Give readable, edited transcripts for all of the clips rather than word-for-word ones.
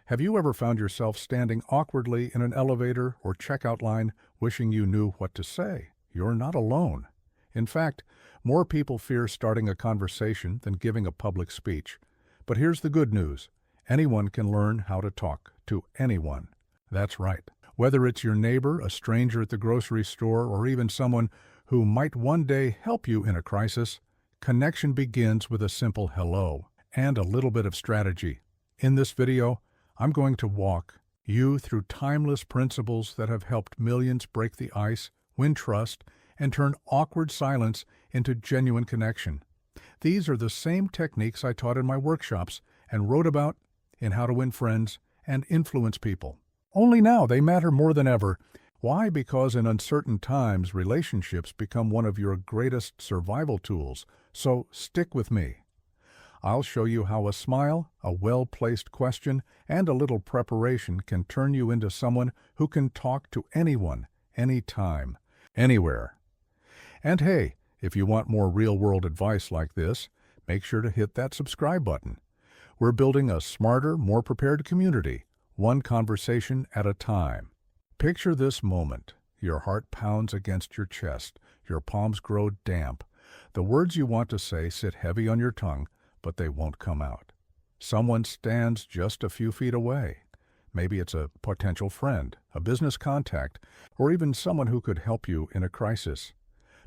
Have you ever found yourself standing awkwardly in an elevator or checkout line wishing you knew what to say? You're not alone. In fact, more people fear starting a conversation than giving a public speech. But here's the good news. Anyone can learn how to talk to anyone. That's right. Whether it's your neighbor, a stranger at the grocery store, or even someone who might one day help you in a crisis, connection begins with a simple hello and a little bit of strategy. In this video, I'm going to walk you through timeless principles that have helped millions break the ice, win trust, and turn awkward silence into genuine connection. These are the same techniques I taught in my workshops and wrote about in How to Win Friends and Influence People. Only now they matter more than ever. Why? Because in uncertain times, relationships become one of your greatest survival tools. So stick with me. I'll show you how a smile, a well-placed question, and a little preparation can turn you into someone who can talk to anyone, anytime, anywhere. And hey, if you want more real-world advice like this, make sure to hit that subscribe button. We're building a smarter, more prepared community, one conversation at a time. Picture this moment. Your heart pounds against your chest. Your palms grow damp. The words you want to say sit heavy on your tongue, but they won't come out. Someone stands just a few feet away. Maybe it's a potential friend, a business contact, or even someone who could help you in a crisis.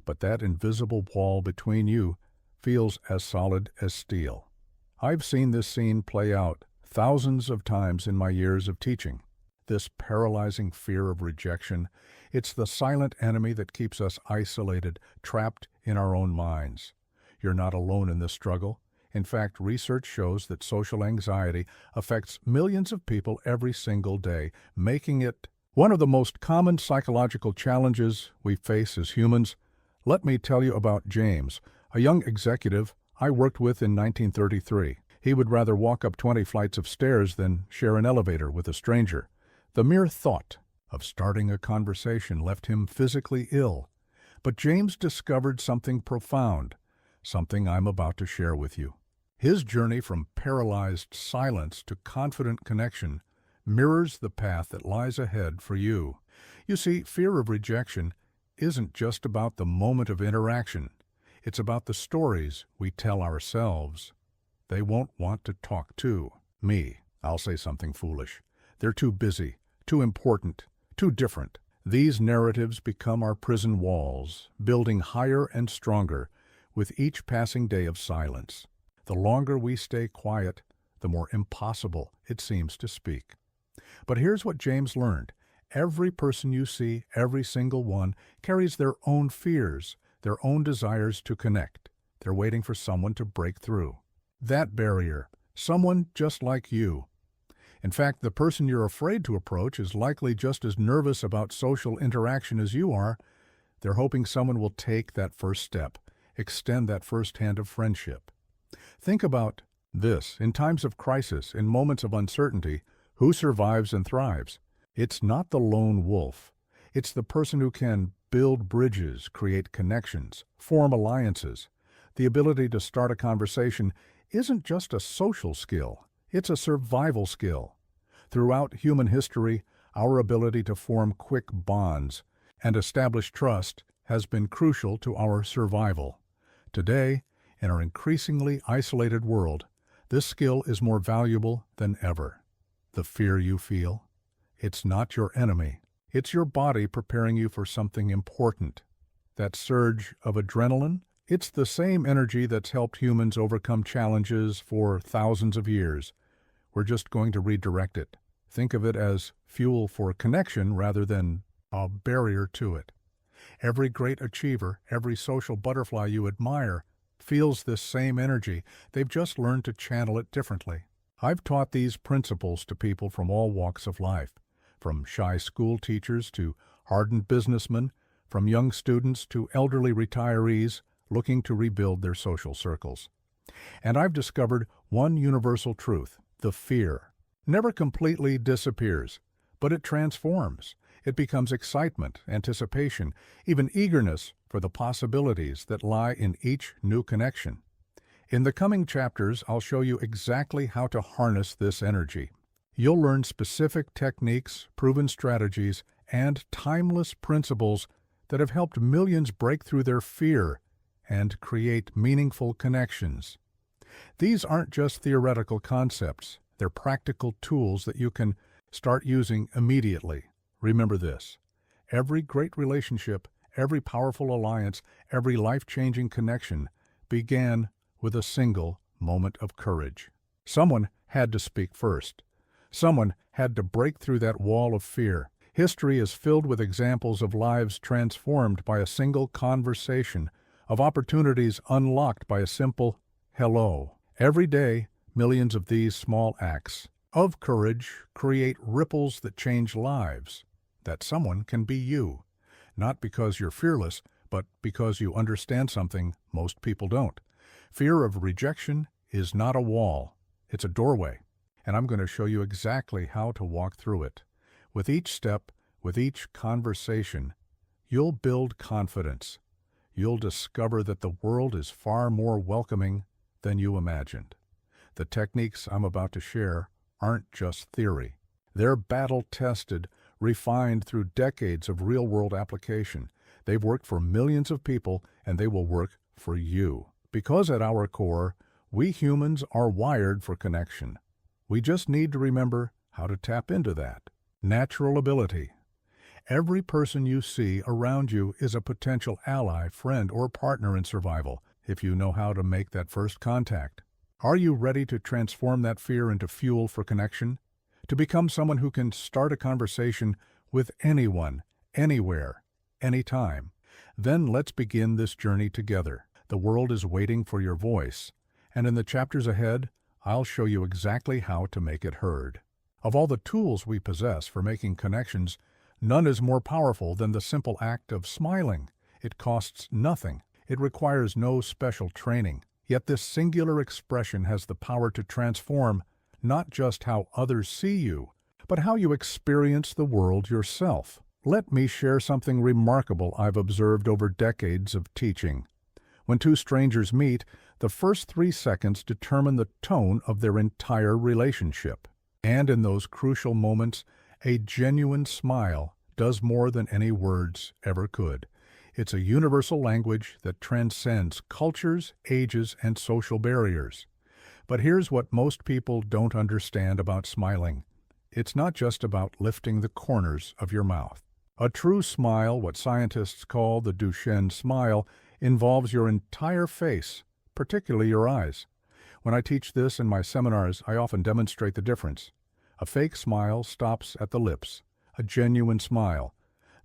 But that invisible wall between you feels as solid as steel. I've seen this scene play out thousands of times in my years of teaching. This paralyzing fear of rejection, it's the silent enemy that keeps us isolated, trapped in our own minds. You're not alone in this struggle. In fact, research shows that social anxiety affects millions of people every single day, making it one of the most common psychological challenges we face as humans. Let me tell you about James, a young executive I worked with in 1933. He would rather walk up 20 flights of stairs than share an elevator with a stranger. The mere thought of starting a conversation left him physically ill. But James discovered something profound, something I'm about to share with you. His journey from paralyzed silence to confident connection mirrors the path that lies ahead for you. You see, fear of rejection isn't just about the moment of interaction. It's about the stories we tell ourselves. They won't want to talk to me. I'll say something foolish. They're too busy, too important, too different. These narratives become our prison walls, building higher and stronger with each passing day of silence. The longer we stay quiet, the more impossible it seems to speak. But here's what James learned. Every person you see, every single one, carries their own fears, their own desires to connect. They're waiting for someone to break through that barrier, someone just like you. In fact, the person you're afraid to approach is likely just as nervous about social interaction as you are. They're hoping someone will take that first step, extend that first hand of friendship. Think about this. In times of crisis, in moments of uncertainty, who survives and thrives? It's not the lone wolf. It's the person who can build bridges, create connections, form alliances. The ability to start a conversation isn't just a social skill, it's a survival skill. Throughout human history, our ability to form quick bonds and establish trust has been crucial to our survival. Today, in our increasingly isolated world, this skill is more valuable than ever. The fear you feel, it's not your enemy. It's your body preparing you for something important. That surge of adrenaline, it's the same energy that's helped humans overcome challenges for thousands of years. We're just going to redirect it. Think of it as fuel for connection rather than a barrier to it. Every great achiever, every social butterfly you admire, feels this same energy. They've just learned to channel it differently. I've taught these principles to people from all walks of life, from shy school teachers to hardened businessmen, from young students to elderly retirees looking to rebuild their social circles. And I've discovered one universal truth. The fear never completely disappears, but it transforms. It becomes excitement, anticipation, even eagerness for the possibilities that lie in each new connection. In the coming chapters, I'll show you exactly how to harness this energy. You'll learn specific techniques, proven strategies, and timeless principles that have helped millions break through their fear and create meaningful connections. These aren't just theoretical concepts, they're practical tools that you can start using immediately. Remember this: every great relationship, every powerful alliance, every life-changing connection began with a single moment of courage. Someone had to speak first. Someone had to break through that wall of fear. History is filled with examples of lives transformed by a single conversation, of opportunities unlocked by a simple hello. Every day, millions of these small acts of courage create ripples that change lives. That someone can be you, not because you're fearless, but because you understand something most people don't. Fear of rejection is not a wall, it's a doorway, and I'm going to show you exactly how to walk through it. With each step, with each conversation, you'll build confidence. You'll discover that the world is far more welcoming than you imagined. The techniques I'm about to share aren't just theory. They're battle-tested, refined through decades of real-world application. They've worked for millions of people, and they will work for you. Because at our core, we humans are wired for connection. We just need to remember how to tap into that. Natural ability. Every person you see around you is a potential ally, friend, or partner in survival, if you know how to make that first contact. Are you ready to transform that fear into fuel for connection? To become someone who can start a conversation with anyone, anywhere, anytime? Then let's begin this journey together. The world is waiting for your voice, and in the chapters ahead, I'll show you exactly how to make it heard. Of all the tools we possess for making connections, none is more powerful than the simple act of smiling. It costs nothing. It requires no special training. Yet this singular expression has the power to transform not just how others see you, but how you experience the world yourself. Let me share something remarkable I've observed over decades of teaching. When two strangers meet, the first 3 seconds determine the tone of their entire relationship. And in those crucial moments, a genuine smile does more than any words ever could. It's a universal language that transcends cultures, ages, and social barriers. But here's what most people don't understand about smiling. It's not just about lifting the corners of your mouth. A true smile, what scientists call the Duchenne smile, involves your entire face, particularly your eyes. When I teach this in my seminars, I often demonstrate the difference. A fake smile stops at the lips. A genuine smile,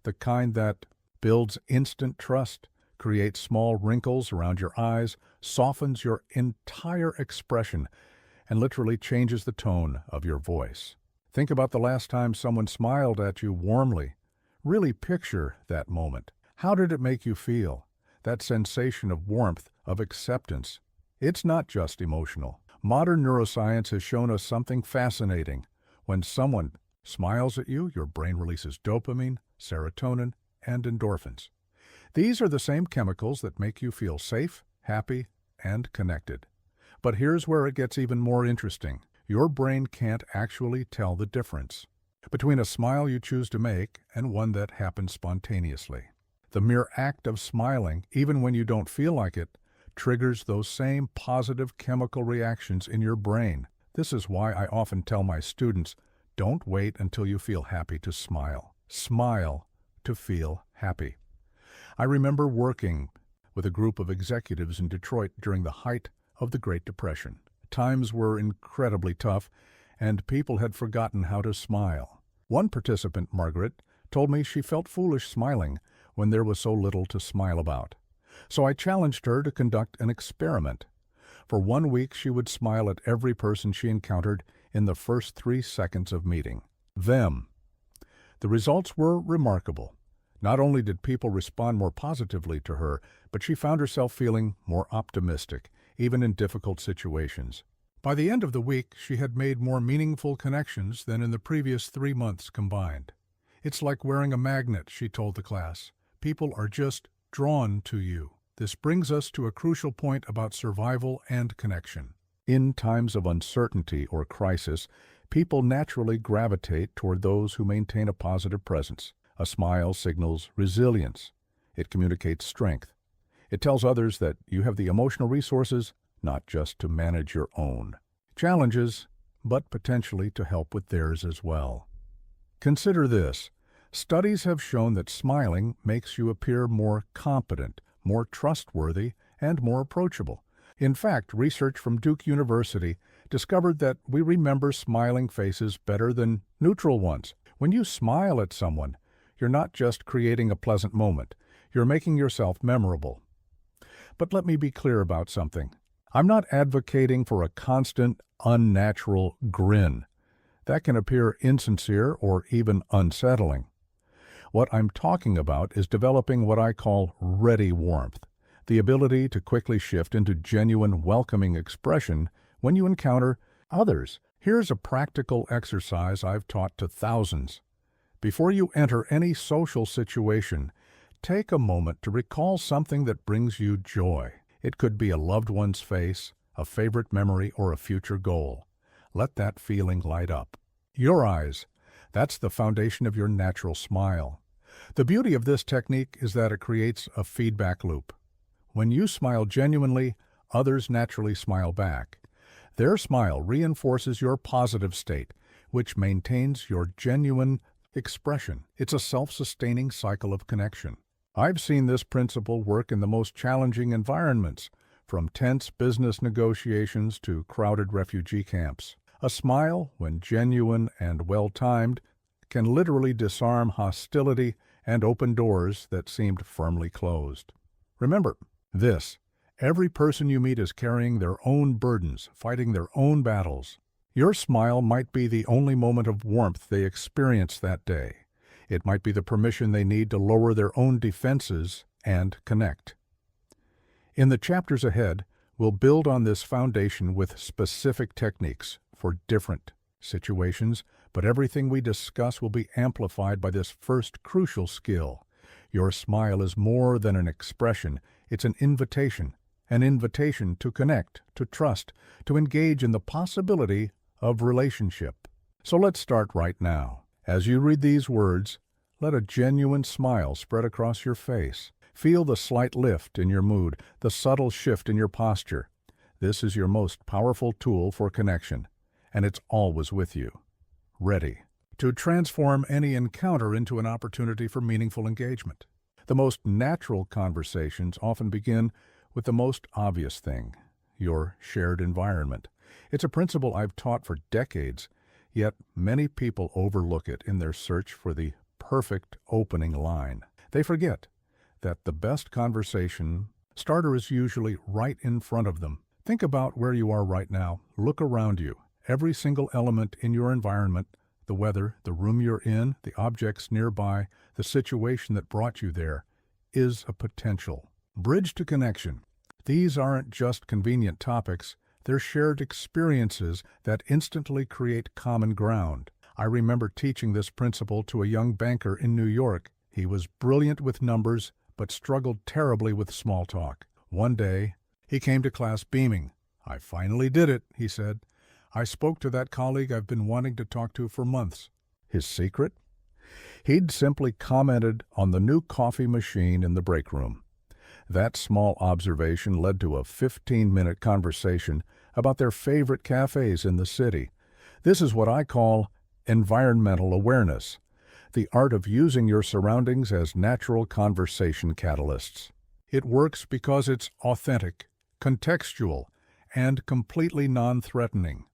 the kind that builds instant trust, creates small wrinkles around your eyes, softens your entire expression, and literally changes the tone of your voice. Think about the last time someone smiled at you warmly. Really picture that moment. How did it make you feel? That sensation of warmth, of acceptance. It's not just emotional. Modern neuroscience has shown us something fascinating. When someone smiles at you, your brain releases dopamine, serotonin, and endorphins. These are the same chemicals that make you feel safe, happy, and connected. But here's where it gets even more interesting. Your brain can't actually tell the difference between a smile you choose to make and one that happens spontaneously. The mere act of smiling, even when you don't feel like it, triggers those same positive chemical reactions in your brain. This is why I often tell my students, don't wait until you feel happy to smile. Smile to feel happy. I remember working with a group of executives in Detroit during the height of the Great Depression. Times were incredibly tough, and people had forgotten how to smile. One participant, Margaret, told me she felt foolish smiling when there was so little to smile about. So I challenged her to conduct an experiment. For 1 week, she would smile at every person she encountered in the first 3 seconds of meeting them. The results were remarkable. Not only did people respond more positively to her, but she found herself feeling more optimistic, even in difficult situations. By the end of the week, she had made more meaningful connections than in the previous 3 months combined. It's like wearing a magnet, she told the class. People are just drawn to you. This brings us to a crucial point about survival and connection. In times of uncertainty or crisis, People naturally gravitate toward those who maintain a positive presence. A smile signals resilience. It communicates strength. It tells others that you have the emotional resources not just to manage your own challenges, but potentially to help with theirs as well. Consider this. Studies have shown that smiling makes you appear more competent, more trustworthy, and more approachable. In fact, research from Duke University discovered that we remember smiling faces better than neutral ones. When you smile at someone, you're not just creating a pleasant moment, you're making yourself memorable. But let me be clear about something. I'm not advocating for a constant, unnatural grin. That can appear insincere or even unsettling. What I'm talking about is developing what I call ready warmth, the ability to quickly shift into genuine, welcoming expression when you encounter others. Here's a practical exercise I've taught to thousands. Before you enter any social situation, take a moment to recall something that brings you joy. It could be a loved one's face, a favorite memory, or a future goal. Let that feeling light up. Your eyes, that's the foundation of your natural smile. The beauty of this technique is that it creates a feedback loop. When you smile genuinely, others naturally smile back. Their smile reinforces your positive state, which maintains your genuine expression. It's a self-sustaining cycle of connection. I've seen this principle work in the most challenging environments, from tense business negotiations to crowded refugee camps. A smile, when genuine and well-timed, can literally disarm hostility and open doors that seemed firmly closed. Remember this: every person you meet is carrying their own burdens, fighting their own battles. Your smile might be the only moment of warmth they experience that day. It might be the permission they need to lower their own defenses and connect. In the chapters ahead, we'll build on this foundation with specific techniques for different situations, but everything we discuss will be amplified by this first crucial skill. Your smile is more than an expression, it's an invitation to connect, to trust, to engage in the possibility of relationship. So let's start right now. As you read these words, let a genuine smile spread across your face. Feel the slight lift in your mood, the subtle shift in your posture. This is your most powerful tool for connection, and it's always with you, ready to transform any encounter into an opportunity for meaningful engagement. The most natural conversations often begin with the most obvious thing, your shared environment. It's a principle I've taught for decades, yet many people overlook it in their search for the perfect opening line. They forget that the best conversation starter is usually right in front of them. Think about where you are right now. Look around you. Every single element in your environment, the weather, the room you're in, the objects nearby, the situation that brought you there, is a potential bridge to connection. These aren't just convenient topics, they're shared experiences that instantly create common ground. I remember teaching this principle to a young banker in New York. He was brilliant with numbers, but struggled terribly with small talk. One day, he came to class beaming. "I finally did it," he said. "I spoke to that colleague I've been wanting to talk to for months." His secret? He'd simply commented on the new coffee machine in the break room. That small observation led to a 15-minute conversation about their favorite cafes in the city. This is what I call environmental awareness, the art of using your surroundings as natural conversation catalysts. It works because it's authentic, contextual, and completely non-threatening.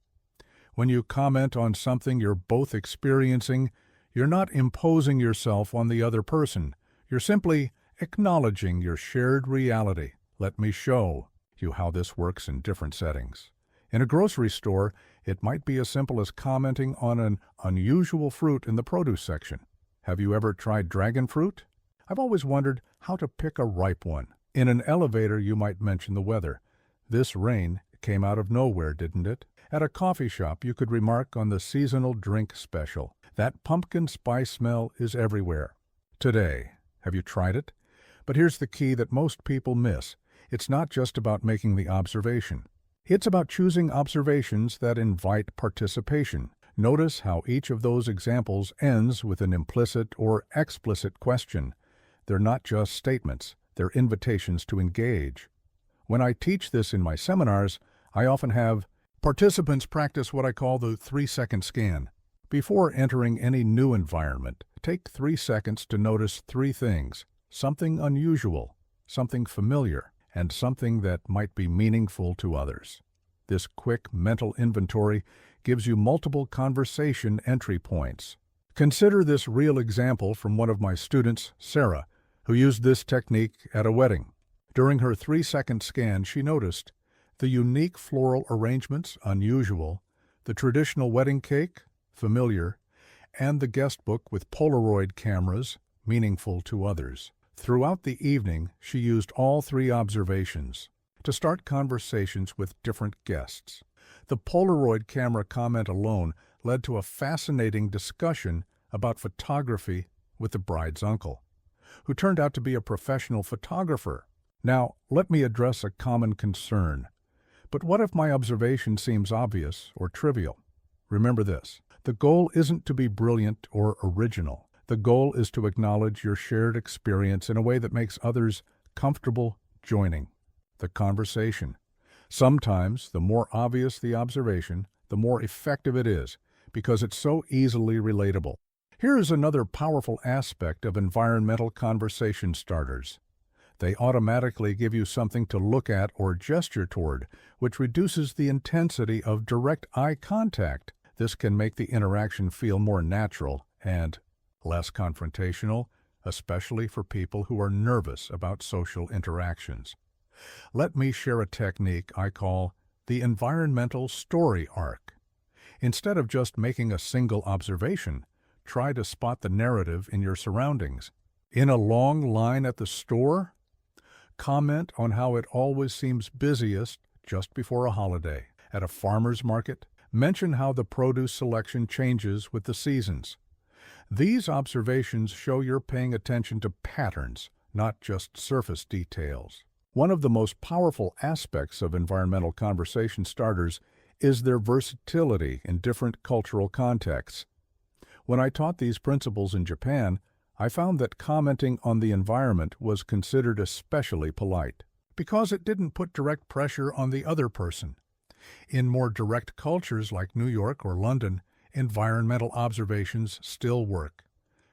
When you comment on something you're both experiencing, you're not imposing yourself on the other person. You're simply acknowledging your shared reality. Let me show you how this works in different settings. In a grocery store, it might be as simple as commenting on an unusual fruit in the produce section. Have you ever tried dragon fruit? I've always wondered how to pick a ripe one. In an elevator, you might mention the weather. This rain came out of nowhere, didn't it? At a coffee shop, you could remark on the seasonal drink special. That pumpkin spice smell is everywhere. Today, have you tried it? But here's the key that most people miss. It's not just about making the observation. It's about choosing observations that invite participation. Notice how each of those examples ends with an implicit or explicit question. They're not just statements, they're invitations to engage. When I teach this in my seminars, I often have participants practice what I call the 3-second scan. Before entering any new environment, take 3 seconds to notice 3 things: something unusual, something familiar, and something that might be meaningful to others. This quick mental inventory gives you multiple conversation entry points. Consider this real example from one of my students, Sarah, who used this technique at a wedding. During her 3-second scan, she noticed the unique floral arrangements, unusual, the traditional wedding cake, familiar, and the guest book with Polaroid cameras, meaningful to others. Throughout the evening, she used all 3 observations to start conversations with different guests. The Polaroid camera comment alone led to a fascinating discussion about photography with the bride's uncle, who turned out to be a professional photographer. Now, let me address a common concern. But what if my observation seems obvious or trivial? Remember this: the goal isn't to be brilliant or original. The goal is to acknowledge your shared experience in a way that makes others comfortable joining the conversation. Sometimes, the more obvious the observation, the more effective it is, because it's so easily relatable. Here is another powerful aspect of environmental conversation starters. They automatically give you something to look at or gesture toward, which reduces the intensity of direct eye contact. This can make the interaction feel more natural and less confrontational, especially for people who are nervous about social interactions. Let me share a technique I call the environmental story arc. Instead of just making a single observation, try to spot the narrative in your surroundings. In a long line at the store, comment on how it always seems busiest just before a holiday. At a farmer's market, mention how the produce selection changes with the seasons. These observations show you're paying attention to patterns, not just surface details. One of the most powerful aspects of environmental conversation starters is their versatility in different cultural contexts. When I taught these principles in Japan, I found that commenting on the environment was considered especially polite, because it didn't put direct pressure on the other person. In more direct cultures like New York or London, environmental observations still work,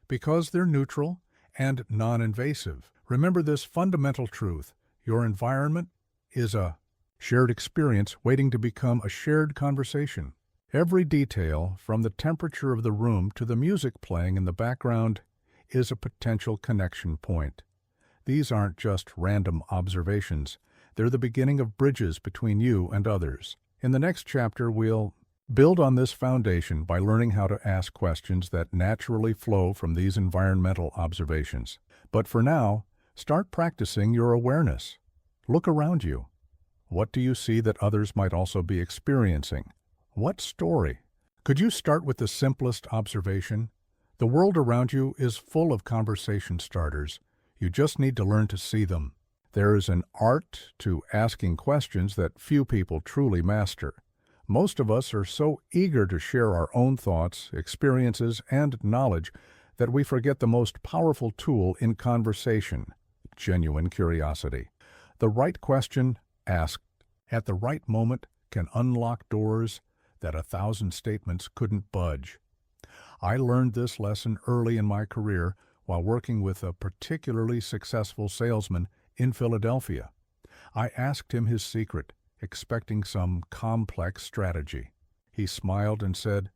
because they're neutral and non-invasive. Remember this fundamental truth: your environment is a shared experience waiting to become a shared conversation. Every detail, from the temperature of the room to the music playing in the background, is a potential connection point. These aren't just random observations. They're the beginning of bridges between you and others. In the next chapter, we'll build on this foundation by learning how to ask questions that naturally flow from these environmental observations. But for now, start practicing your awareness. Look around you. What do you see that others might also be experiencing? What story? Could you start with the simplest observation? The world around you is full of conversation starters. You just need to learn to see them. There is an art to asking questions that few people truly master. Most of us are so eager to share our own thoughts, experiences, and knowledge that we forget the most powerful tool in conversation: genuine curiosity. The right question, asked at the right moment, can unlock doors that 1,000 statements couldn't budge. I learned this lesson early in my career while working with a particularly successful salesman in Philadelphia. I asked him his secret, expecting some complex strategy. He smiled and said,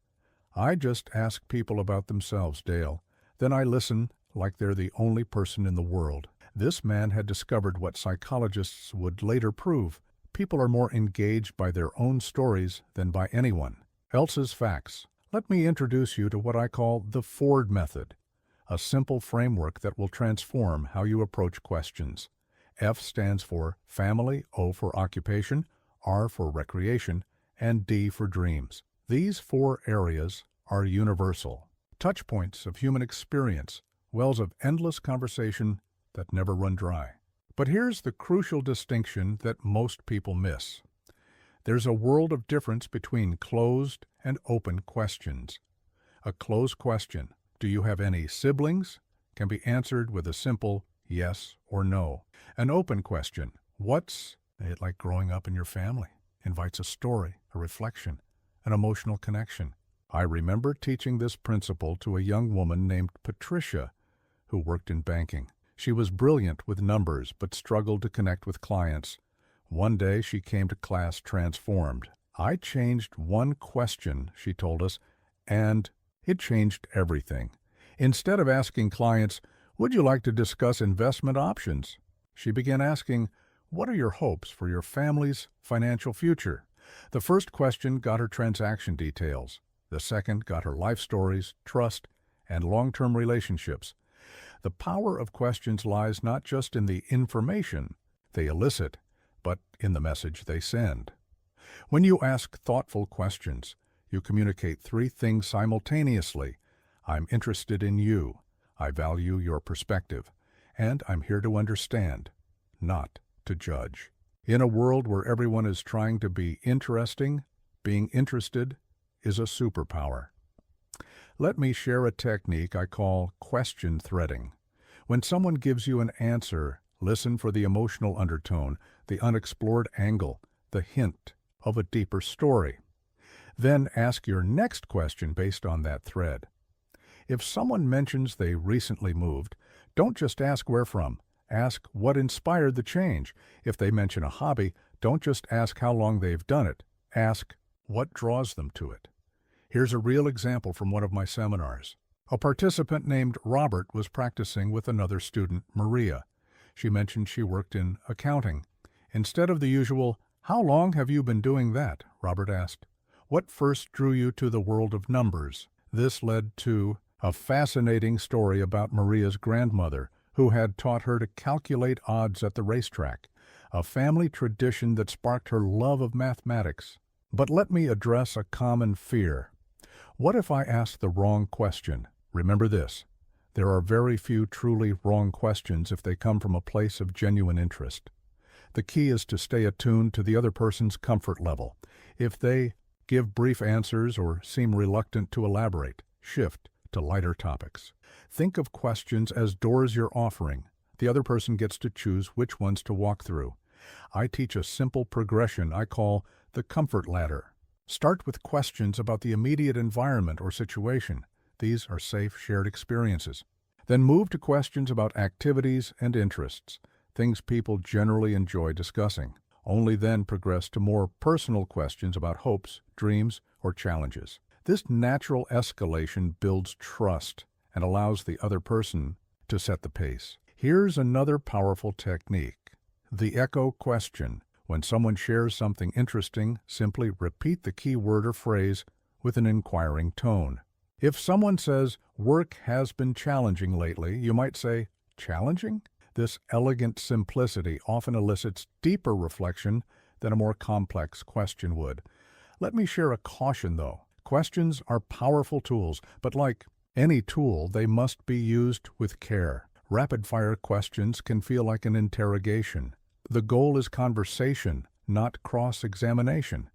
"I just ask people about themselves, Dale. Then I listen like they're the only person in the world." This man had discovered what psychologists would later prove: people are more engaged by their own stories than by anyone else's facts. Let me introduce you to what I call the Ford method, a simple framework that will transform how you approach questions. F stands for family, O for occupation, R for recreation, and D for dreams. These 4 areas are universal, touch points of human experience, wells of endless conversation that never run dry. But here's the crucial distinction that most people miss. There's a world of difference between closed and open questions. A closed question, do you have any siblings, can be answered with a simple yes or no. An open question, what's it like growing up in your family, invites a story, a reflection, an emotional connection. I remember teaching this principle to a young woman named Patricia, who worked in banking. She was brilliant with numbers but struggled to connect with clients. One day she came to class transformed. I changed one question, she told us, and it changed everything. Instead of asking clients, would you like to discuss investment options? She began asking, what are your hopes for your family's financial future? The first question got her transaction details. The second got her life stories, trust, and long-term relationships. The power of questions lies not just in the information they elicit, but in the message they send. When you ask thoughtful questions, you communicate three things simultaneously. I'm interested in you, I value your perspective, and I'm here to understand, not to judge. In a world where everyone is trying to be interesting, being interested is a superpower. Let me share a technique I call question threading. When someone gives you an answer, listen for the emotional undertone, the unexplored angle, the hint of a deeper story. Then ask your next question based on that thread. If someone mentions they recently moved, don't just ask where from. Ask what inspired the change. If they mention a hobby, don't just ask how long they've done it. Ask what draws them to it. Here's a real example from one of my seminars. A participant named Robert was practicing with another student, Maria. She mentioned she worked in accounting. Instead of the usual, how long have you been doing that? Robert asked, what first drew you to the world of numbers? This led to a fascinating story about Maria's grandmother, who had taught her to calculate odds at the racetrack, a family tradition that sparked her love of mathematics. But let me address a common fear. What if I ask the wrong question? Remember this, there are very few truly wrong questions if they come from a place of genuine interest. The key is to stay attuned to the other person's comfort level. If they give brief answers or seem reluctant to elaborate, shift to lighter topics. Think of questions as doors you're offering. The other person gets to choose which ones to walk through. I teach a simple progression I call the comfort ladder. Start with questions about the immediate environment or situation. These are safe, shared experiences. Then move to questions about activities and interests, things people generally enjoy discussing. Only then progress to more personal questions about hopes, dreams, or challenges. This natural escalation builds trust and allows the other person to set the pace. Here's another powerful technique, the echo question. When someone shares something interesting, simply repeat the key word or phrase with an inquiring tone. If someone says, work has been challenging lately, you might say, challenging? This elegant simplicity often elicits deeper reflection than a more complex question would. Let me share a caution, though. Questions are powerful tools, but like any tool, they must be used with care. Rapid-fire questions can feel like an interrogation. The goal is conversation, not cross-examination.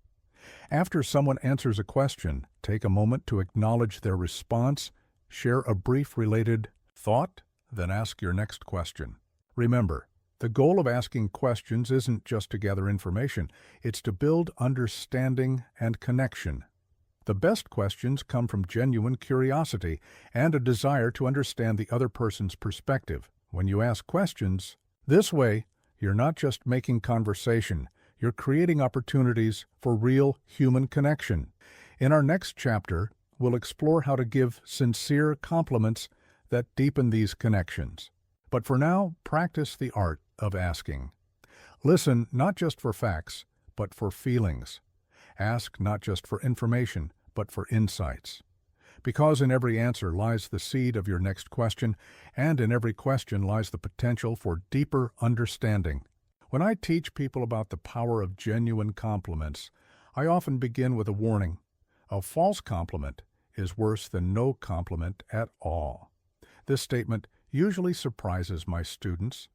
After someone answers a question, take a moment to acknowledge their response, share a brief related thought, then ask your next question. Remember, the goal of asking questions isn't just to gather information, it's to build understanding and connection. The best questions come from genuine curiosity and a desire to understand the other person's perspective. When you ask questions this way, you're not just making conversation, you're creating opportunities for real human connection. In our next chapter, we'll explore how to give sincere compliments that deepen these connections. But for now, practice the art of asking. Listen not just for facts, but for feelings. Ask not just for information, but for insights. Because in every answer lies the seed of your next question, and in every question lies the potential for deeper understanding. When I teach people about the power of genuine compliments, I often begin with a warning. A false compliment is worse than no compliment at all. This statement usually surprises my students.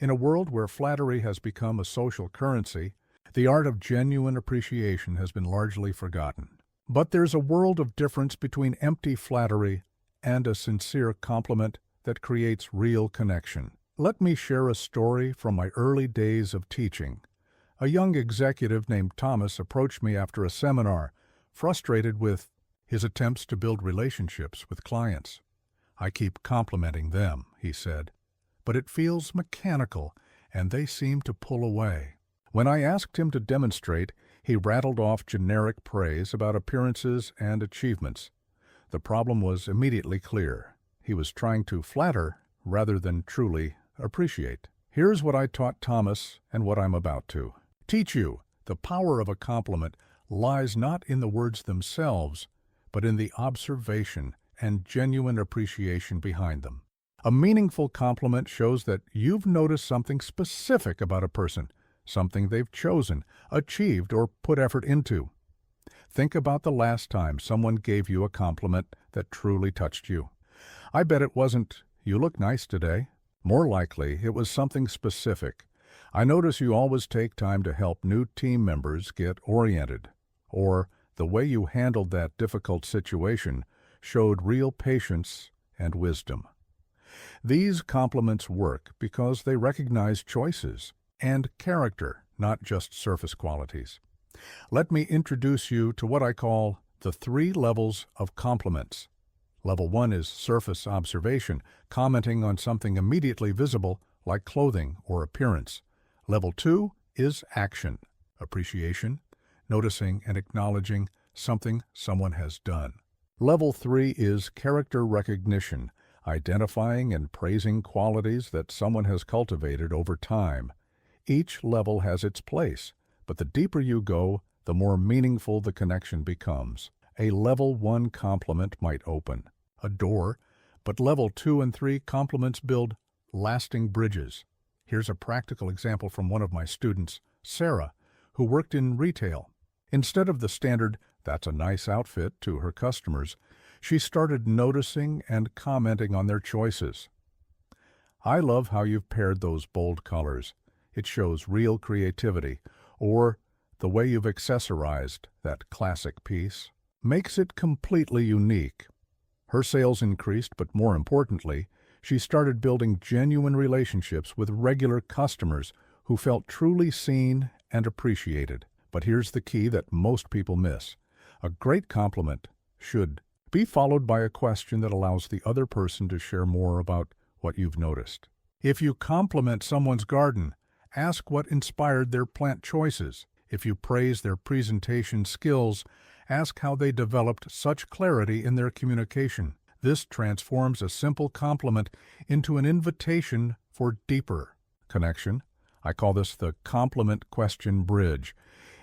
In a world where flattery has become a social currency, The art of genuine appreciation has been largely forgotten. But there's a world of difference between empty flattery and a sincere compliment that creates real connection. Let me share a story from my early days of teaching. A young executive named Thomas approached me after a seminar, frustrated with his attempts to build relationships with clients. "I keep complimenting them," he said, "but it feels mechanical, and they seem to pull away." When I asked him to demonstrate, he rattled off generic praise about appearances and achievements. The problem was immediately clear. He was trying to flatter rather than truly appreciate. Here's what I taught Thomas and what I'm about to teach you. The power of a compliment lies not in the words themselves, but in the observation and genuine appreciation behind them. A meaningful compliment shows that you've noticed something specific about a person, something they've chosen, achieved, or put effort into. Think about the last time someone gave you a compliment that truly touched you. I bet it wasn't, "You look nice today." More likely, it was something specific. "I notice you always take time to help new team members get oriented." Or, "The way you handled that difficult situation showed real patience and wisdom." These compliments work because they recognize choices and character, not just surface qualities. Let me introduce you to what I call the 3 levels of compliments. Level 1 is surface observation, commenting on something immediately visible like clothing or appearance. Level 2 is action, appreciation, noticing and acknowledging something someone has done. Level 3 is character recognition, identifying and praising qualities that someone has cultivated over time. Each level has its place, but the deeper you go, the more meaningful the connection becomes. A Level 1 compliment might open a door, but Level 2 and 3 compliments build lasting bridges. Here's a practical example from one of my students, Sarah, who worked in retail. Instead of the standard, "That's a nice outfit," to her customers, she started noticing and commenting on their choices. "I love how you've paired those bold colors. It shows real creativity." Or, "The way you've accessorized that classic piece makes it completely unique." Her sales increased, but more importantly, she started building genuine relationships with regular customers who felt truly seen and appreciated. But here's the key that most people miss. A great compliment should be followed by a question that allows the other person to share more about what you've noticed. If you compliment someone's garden, ask what inspired their plant choices. If you praise their presentation skills, ask how they developed such clarity in their communication. This transforms a simple compliment into an invitation for deeper connection. I call this the compliment question bridge.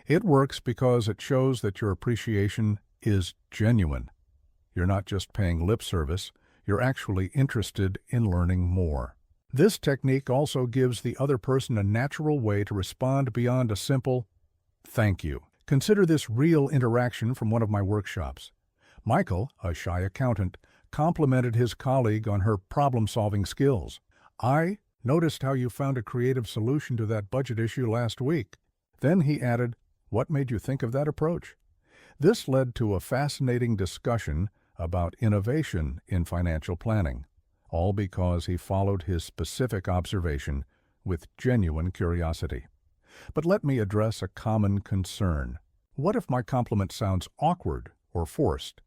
It works because it shows that your appreciation is genuine. You're not just paying lip service, you're actually interested in learning more. This technique also gives the other person a natural way to respond beyond a simple "thank you." Consider this real interaction from one of my workshops. Michael, a shy accountant, complimented his colleague on her problem-solving skills. "I noticed how you found a creative solution to that budget issue last week." Then he added, "What made you think of that approach?" This led to a fascinating discussion about innovation in financial planning, all because he followed his specific observation with genuine curiosity. But let me address a common concern. What if my compliment sounds awkward or forced?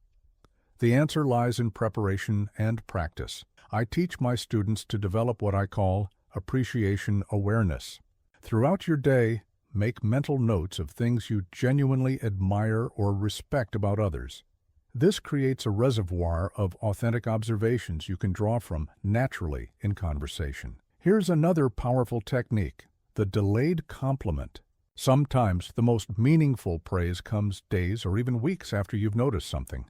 The answer lies in preparation and practice. I teach my students to develop what I call appreciation awareness. Throughout your day, make mental notes of things you genuinely admire or respect about others. This creates a reservoir of authentic observations you can draw from naturally in conversation. Here's another powerful technique: the delayed compliment. Sometimes the most meaningful praise comes days or even weeks after you've noticed something.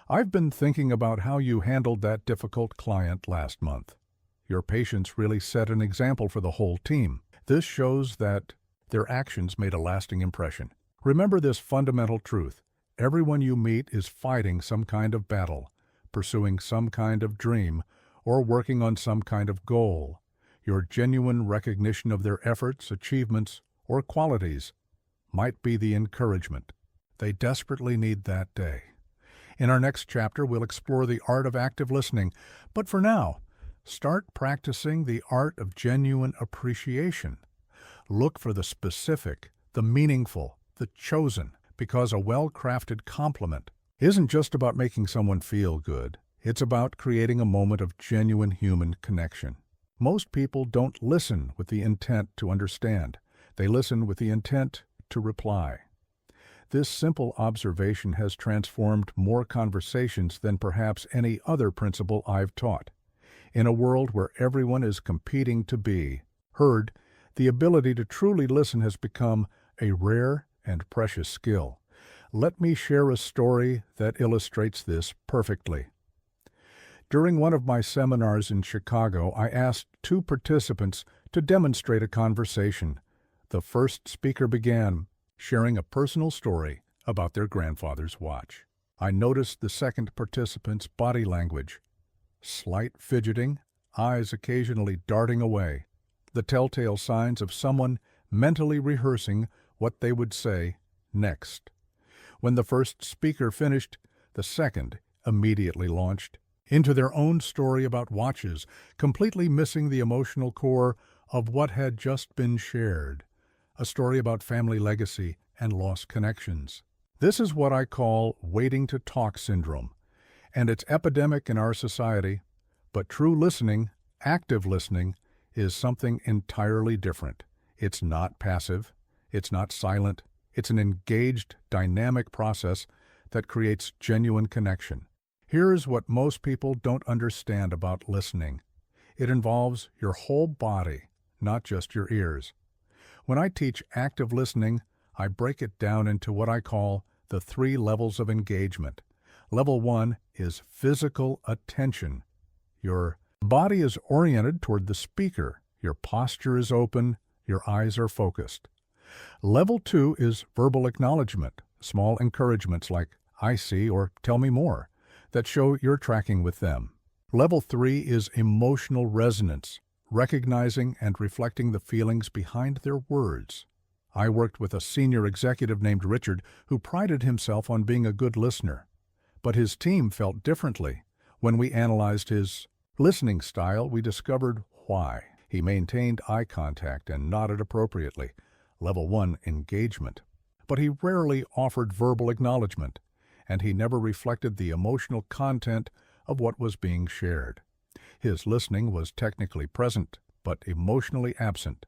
"I've been thinking about how you handled that difficult client last month. Your patience really set an example for the whole team." This shows that their actions made a lasting impression. Remember this fundamental truth: everyone you meet is fighting some kind of battle, pursuing some kind of dream, or working on some kind of goal. Your genuine recognition of their efforts, achievements, or qualities might be the encouragement they desperately need that day. In our next chapter, we'll explore the art of active listening, but for now, start practicing the art of genuine appreciation. Look for the specific, the meaningful, the chosen, because a well-crafted compliment isn't just about making someone feel good. It's about creating a moment of genuine human connection. Most people don't listen with the intent to understand. They listen with the intent to reply. This simple observation has transformed more conversations than perhaps any other principle I've taught. In a world where everyone is competing to be heard, the ability to truly listen has become a rare and precious skill. Let me share a story that illustrates this perfectly. During one of my seminars in Chicago, I asked two participants to demonstrate a conversation. The first speaker began, sharing a personal story about their grandfather's watch. I noticed the second participant's body language. Slight fidgeting, eyes occasionally darting away, the telltale signs of someone mentally rehearsing what they would say next. When the first speaker finished, the second immediately launched into their own story about watches, completely missing the emotional core of what had just been shared. A story about family legacy and lost connections. This is what I call waiting to talk syndrome, and it's epidemic in our society, but true listening, active listening, is something entirely different. It's not passive, it's not silent, it's an engaged, dynamic process that creates genuine connection. Here's what most people don't understand about listening. It involves your whole body, not just your ears. When I teach active listening, I break it down into what I call the 3 levels of engagement. Level 1 is physical attention. Your body is oriented toward the speaker. Your posture is open. Your eyes are focused. Level 2 is verbal acknowledgement, small encouragements like, "I see," or "Tell me more," that show you're tracking with them. Level 3 is emotional resonance, recognizing and reflecting the feelings behind their words. I worked with a senior executive named Richard who prided himself on being a good listener. But his team felt differently. When we analyzed his listening style, we discovered why. He maintained eye contact and nodded appropriately, level 1 engagement. But he rarely offered verbal acknowledgement, and he never reflected the emotional content of what was being shared. His listening was technically present, but emotionally absent.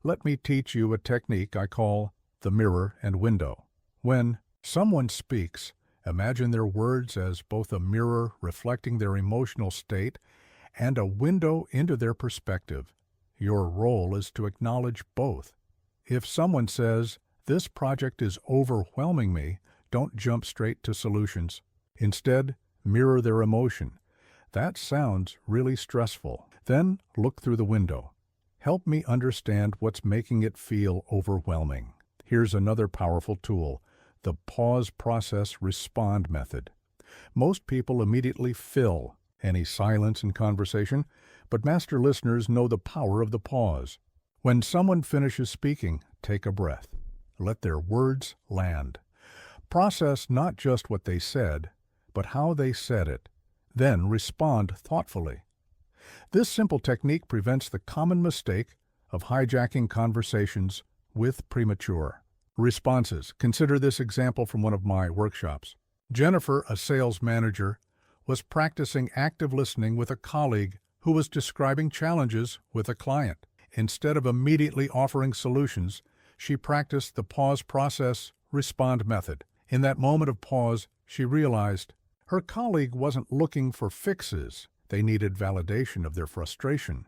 Let me teach you a technique I call the mirror and window. When someone speaks, imagine their words as both a mirror reflecting their emotional state and a window into their perspective. Your role is to acknowledge both. If someone says, "This project is overwhelming me," don't jump straight to solutions. Instead, mirror their emotion. "That sounds really stressful." Then look through the window. Help me understand what's making it feel overwhelming. Here's another powerful tool, the pause, process, respond method. Most people immediately fill any silence in conversation, but master listeners know the power of the pause. When someone finishes speaking, take a breath. Let their words land. Process not just what they said, but how they said it. Then respond thoughtfully. This simple technique prevents the common mistake of hijacking conversations with premature responses. Consider this example from one of my workshops. Jennifer, a sales manager, was practicing active listening with a colleague who was describing challenges with a client. Instead of immediately offering solutions, she practiced the pause, process, respond method. In that moment of pause, she realized her colleague wasn't looking for fixes. They needed validation of their frustration.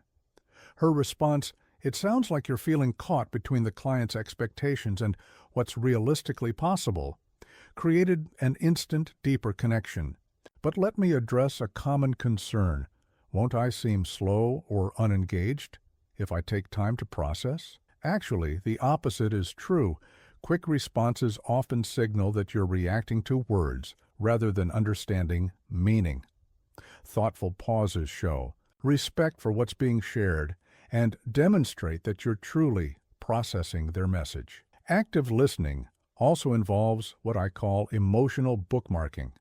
Her response, "It sounds like you're feeling caught between the client's expectations and what's realistically possible," created an instant, deeper connection. But let me address a common concern. Won't I seem slow or unengaged if I take time to process? Actually, the opposite is true. Quick responses often signal that you're reacting to words rather than understanding meaning. Thoughtful pauses show respect for what's being shared and demonstrate that you're truly processing their message. Active listening also involves what I call emotional bookmarking.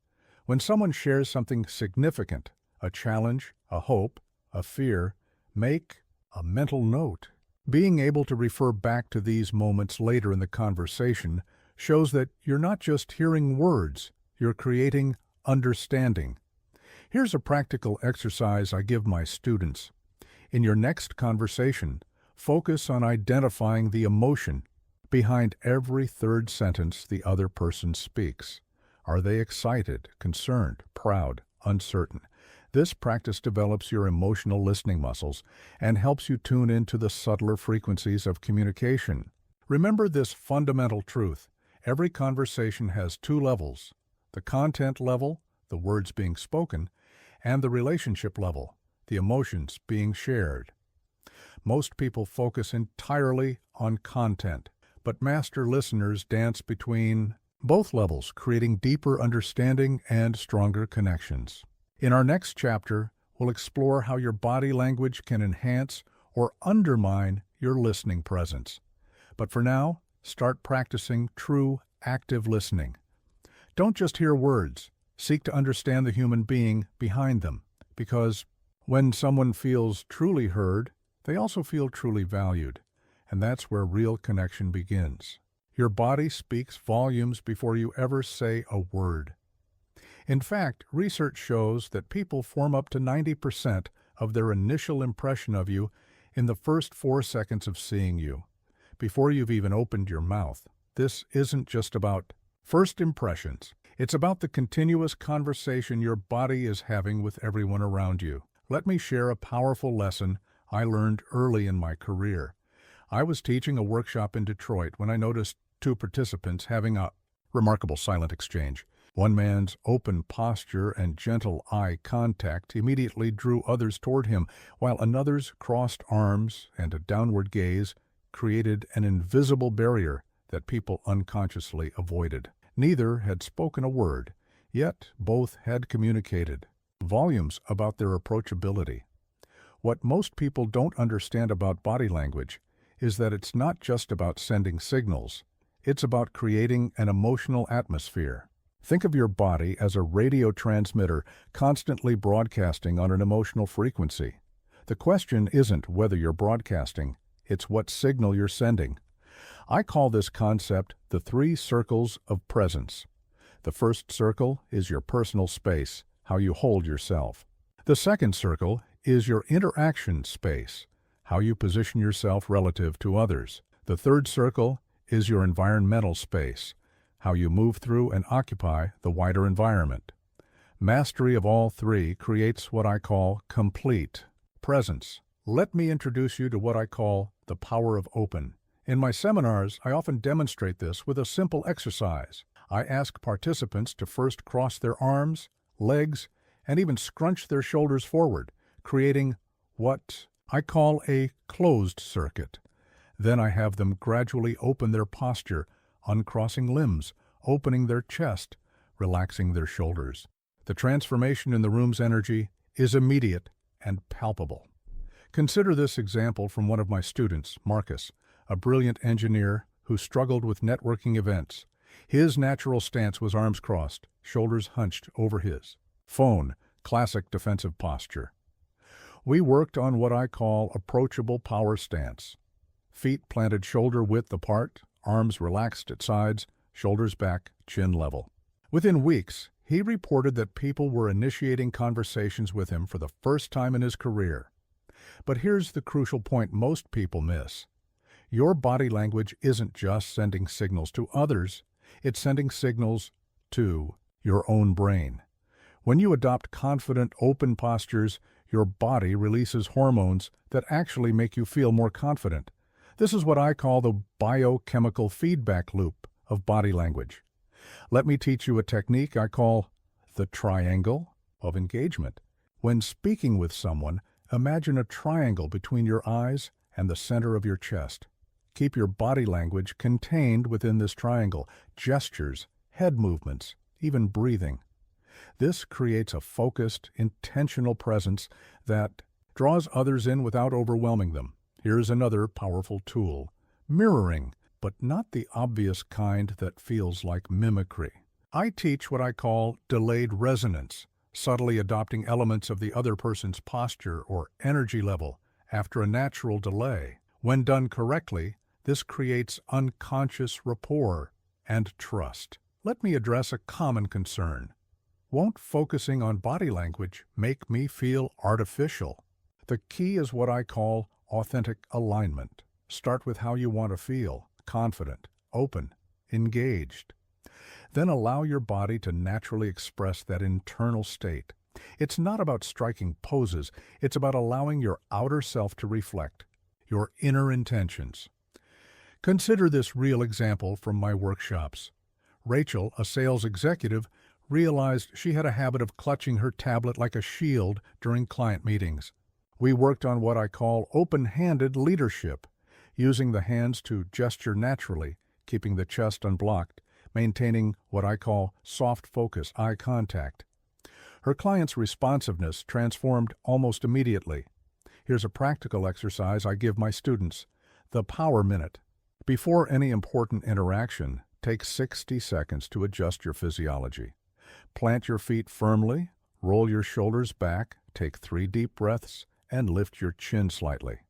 When someone shares something significant, a challenge, a hope, a fear, make a mental note. Being able to refer back to these moments later in the conversation shows that you're not just hearing words, you're creating understanding. Here's a practical exercise I give my students. In your next conversation, focus on identifying the emotion behind every third sentence the other person speaks. Are they excited, concerned, proud, uncertain? This practice develops your emotional listening muscles and helps you tune into the subtler frequencies of communication. Remember this fundamental truth. Every conversation has two levels: the content level, the words being spoken, and the relationship level, the emotions being shared. Most people focus entirely on content, but master listeners dance between both levels, creating deeper understanding and stronger connections. In our next chapter, we'll explore how your body language can enhance or undermine your listening presence. But for now, start practicing true active listening. Don't just hear words. Seek to understand the human being behind them, because when someone feels truly heard, they also feel truly valued, and that's where real connection begins. Your body speaks volumes before you ever say a word. In fact, research shows that people form up to 90% of their initial impression of you in the first 4 seconds of seeing you, before you've even opened your mouth. This isn't just about first impressions. It's about the continuous conversation your body is having with everyone around you. Let me share a powerful lesson I learned early in my career. I was teaching a workshop in Detroit when I noticed 2 participants having a remarkable silent exchange. One man's open posture and gentle eye contact immediately drew others toward him, while another's crossed arms and a downward gaze created an invisible barrier that people unconsciously avoided. Neither had spoken a word, yet both had communicated volumes about their approachability. What most people don't understand about body language is that it's not just about sending signals. It's about creating an emotional atmosphere. Think of your body as a radio transmitter constantly broadcasting on an emotional frequency. The question isn't whether you're broadcasting, it's what signal you're sending. I call this concept the 3 circles of presence. The first circle is your personal space, how you hold yourself. The second circle is your interaction space, how you position yourself relative to others. The third circle is your environmental space, how you move through and occupy the wider environment. Mastery of all 3 creates what I call complete presence. Let me introduce you to what I call the power of open. In my seminars, I often demonstrate this with a simple exercise. I ask participants to first cross their arms, legs, and even scrunch their shoulders forward, creating what I call a closed circuit. Then I have them gradually open their posture, uncrossing limbs, opening their chest, relaxing their shoulders. The transformation in the room's energy is immediate and palpable. Consider this example from one of my students, Marcus, a brilliant engineer who struggled with networking events. His natural stance was arms crossed, shoulders hunched over his phone, classic defensive posture. We worked on what I call approachable power stance. Feet planted shoulder width apart, arms relaxed at sides, shoulders back, chin level. Within weeks, he reported that people were initiating conversations with him for the first time in his career. But here's the crucial point most people miss. Your body language isn't just sending signals to others, it's sending signals to your own brain. When you adopt confident, open postures, your body releases hormones that actually make you feel more confident. This is what I call the biochemical feedback loop of body language. Let me teach you a technique I call the triangle of engagement. When speaking with someone, imagine a triangle between your eyes and the center of your chest. Keep your body language contained within this triangle, gestures, head movements, even breathing. This creates a focused, intentional presence that draws others in without overwhelming them. Here's another powerful tool: mirroring, but not the obvious kind that feels like mimicry. I teach what I call delayed resonance, subtly adopting elements of the other person's posture or energy level after a natural delay. When done correctly, this creates unconscious rapport and trust. Let me address a common concern. Won't focusing on body language make me feel artificial? The key is what I call authentic alignment. Start with how you want to feel: confident, open, engaged. Then allow your body to naturally express that internal state. It's not about striking poses, it's about allowing your outer self to reflect your inner intentions. Consider this real example from my workshops. Rachel, a sales executive, realized she had a habit of clutching her tablet like a shield during client meetings. We worked on what I call open-handed leadership, using the hands to gesture naturally, keeping the chest unblocked, maintaining what I call soft focus, eye contact. Her client's responsiveness transformed almost immediately. Here's a practical exercise I give my students: the Power Minute. Before any important interaction, take 60 seconds to adjust your physiology. Plant your feet firmly, roll your shoulders back, take 3 deep breaths, and lift your chin slightly.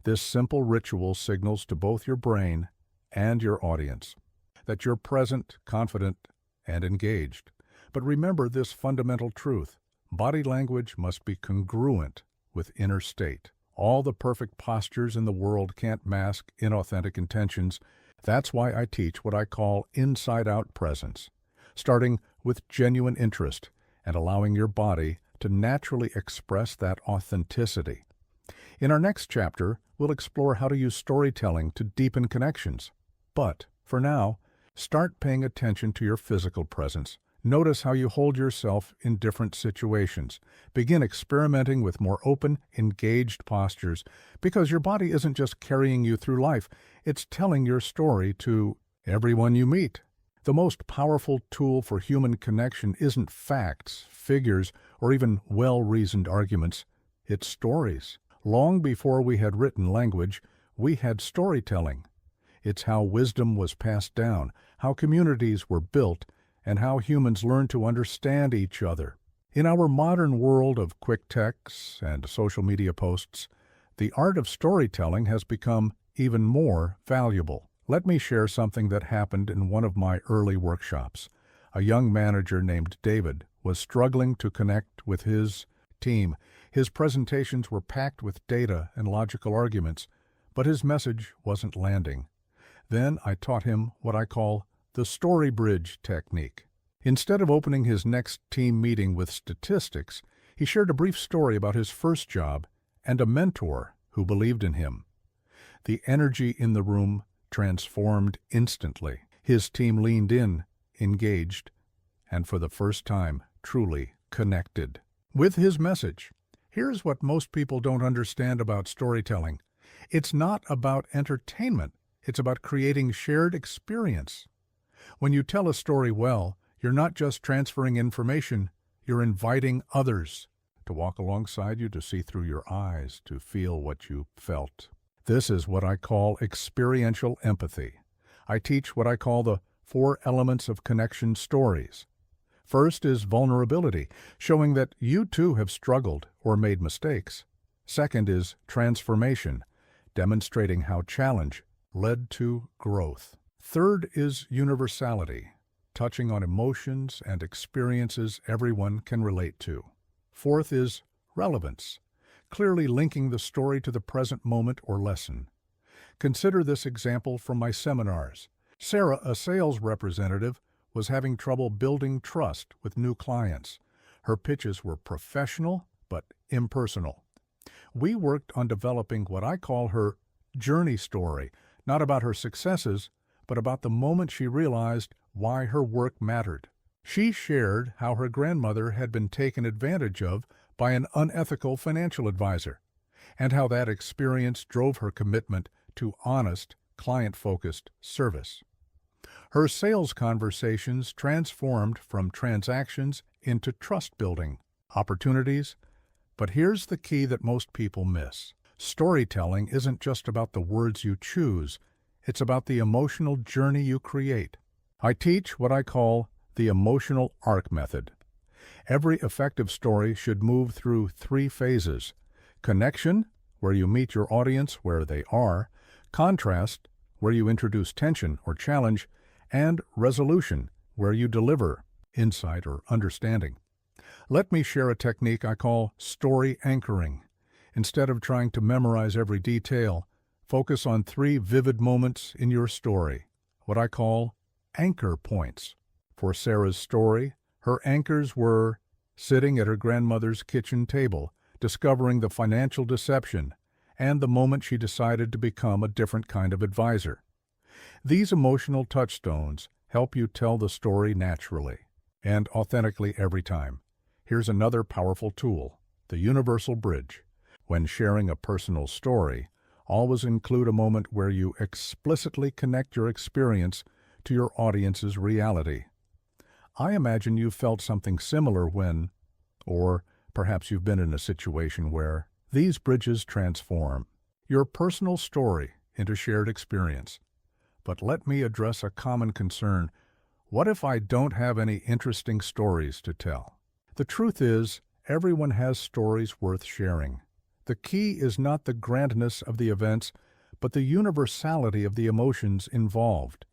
This simple ritual signals to both your brain and your audience that you're present, confident, and engaged. But remember this fundamental truth: body language must be congruent with inner state. All the perfect postures in the world can't mask inauthentic intentions. That's why I teach what I call inside-out presence, starting with genuine interest and allowing your body to naturally express that authenticity. In our next chapter, we'll explore how to use storytelling to deepen connections. But, for now, start paying attention to your physical presence. Notice how you hold yourself in different situations. Begin experimenting with more open, engaged postures, because your body isn't just carrying you through life, it's telling your story to everyone you meet. The most powerful tool for human connection isn't facts, figures, or even well-reasoned arguments. It's stories. Long before we had written language, we had storytelling. It's how wisdom was passed down, how communities were built, and how humans learn to understand each other. In our modern world of quick texts and social media posts, the art of storytelling has become even more valuable. Let me share something that happened in one of my early workshops. A young manager named David was struggling to connect with his team. His presentations were packed with data and logical arguments, but his message wasn't landing. Then I taught him what I call the story bridge technique. Instead of opening his next team meeting with statistics, he shared a brief story about his first job and a mentor who believed in him. The energy in the room transformed instantly. His team leaned in, engaged, and for the first time, truly connected with his message. Here's what most people don't understand about storytelling. It's not about entertainment. It's about creating shared experience. When you tell a story well, you're not just transferring information, you're inviting others to walk alongside you, to see through your eyes, to feel what you felt. This is what I call experiential empathy. I teach what I call the 4 elements of connection stories. First is vulnerability, showing that you too have struggled or made mistakes. Second is transformation, demonstrating how challenge led to growth. Third is universality, touching on emotions and experiences everyone can relate to. Fourth is relevance, clearly linking the story to the present moment or lesson. Consider this example from my seminars. Sarah, a sales representative, was having trouble building trust with new clients. Her pitches were professional but impersonal. We worked on developing what I call her journey story, not about her successes, but about the moment she realized why her work mattered. She shared how her grandmother had been taken advantage of by an unethical financial advisor, and how that experience drove her commitment to honest, client-focused service. Her sales conversations transformed from transactions into trust-building opportunities. But here's the key that most people miss. Storytelling isn't just about the words you choose, It's about the emotional journey you create. I teach what I call the emotional arc method. Every effective story should move through 3 phases: connection, where you meet your audience where they are; contrast, where you introduce tension or challenge; and resolution, where you deliver insight or understanding. Let me share a technique I call story anchoring. Instead of trying to memorize every detail, focus on 3 vivid moments in your story, what I call anchor points. For Sarah's story, her anchors were sitting at her grandmother's kitchen table, discovering the financial deception, and the moment she decided to become a different kind of advisor. These emotional touchstones help you tell the story naturally and authentically every time. Here's another powerful tool, the universal bridge. When sharing a personal story, always include a moment where you explicitly connect your experience to your audience's reality. I imagine you've felt something similar when, or perhaps you've been in a situation where, these bridges transform your personal story into shared experience. But let me address a common concern. What if I don't have any interesting stories to tell? The truth is, everyone has stories worth sharing. The key is not the grandness of the events, but the universality of the emotions involved.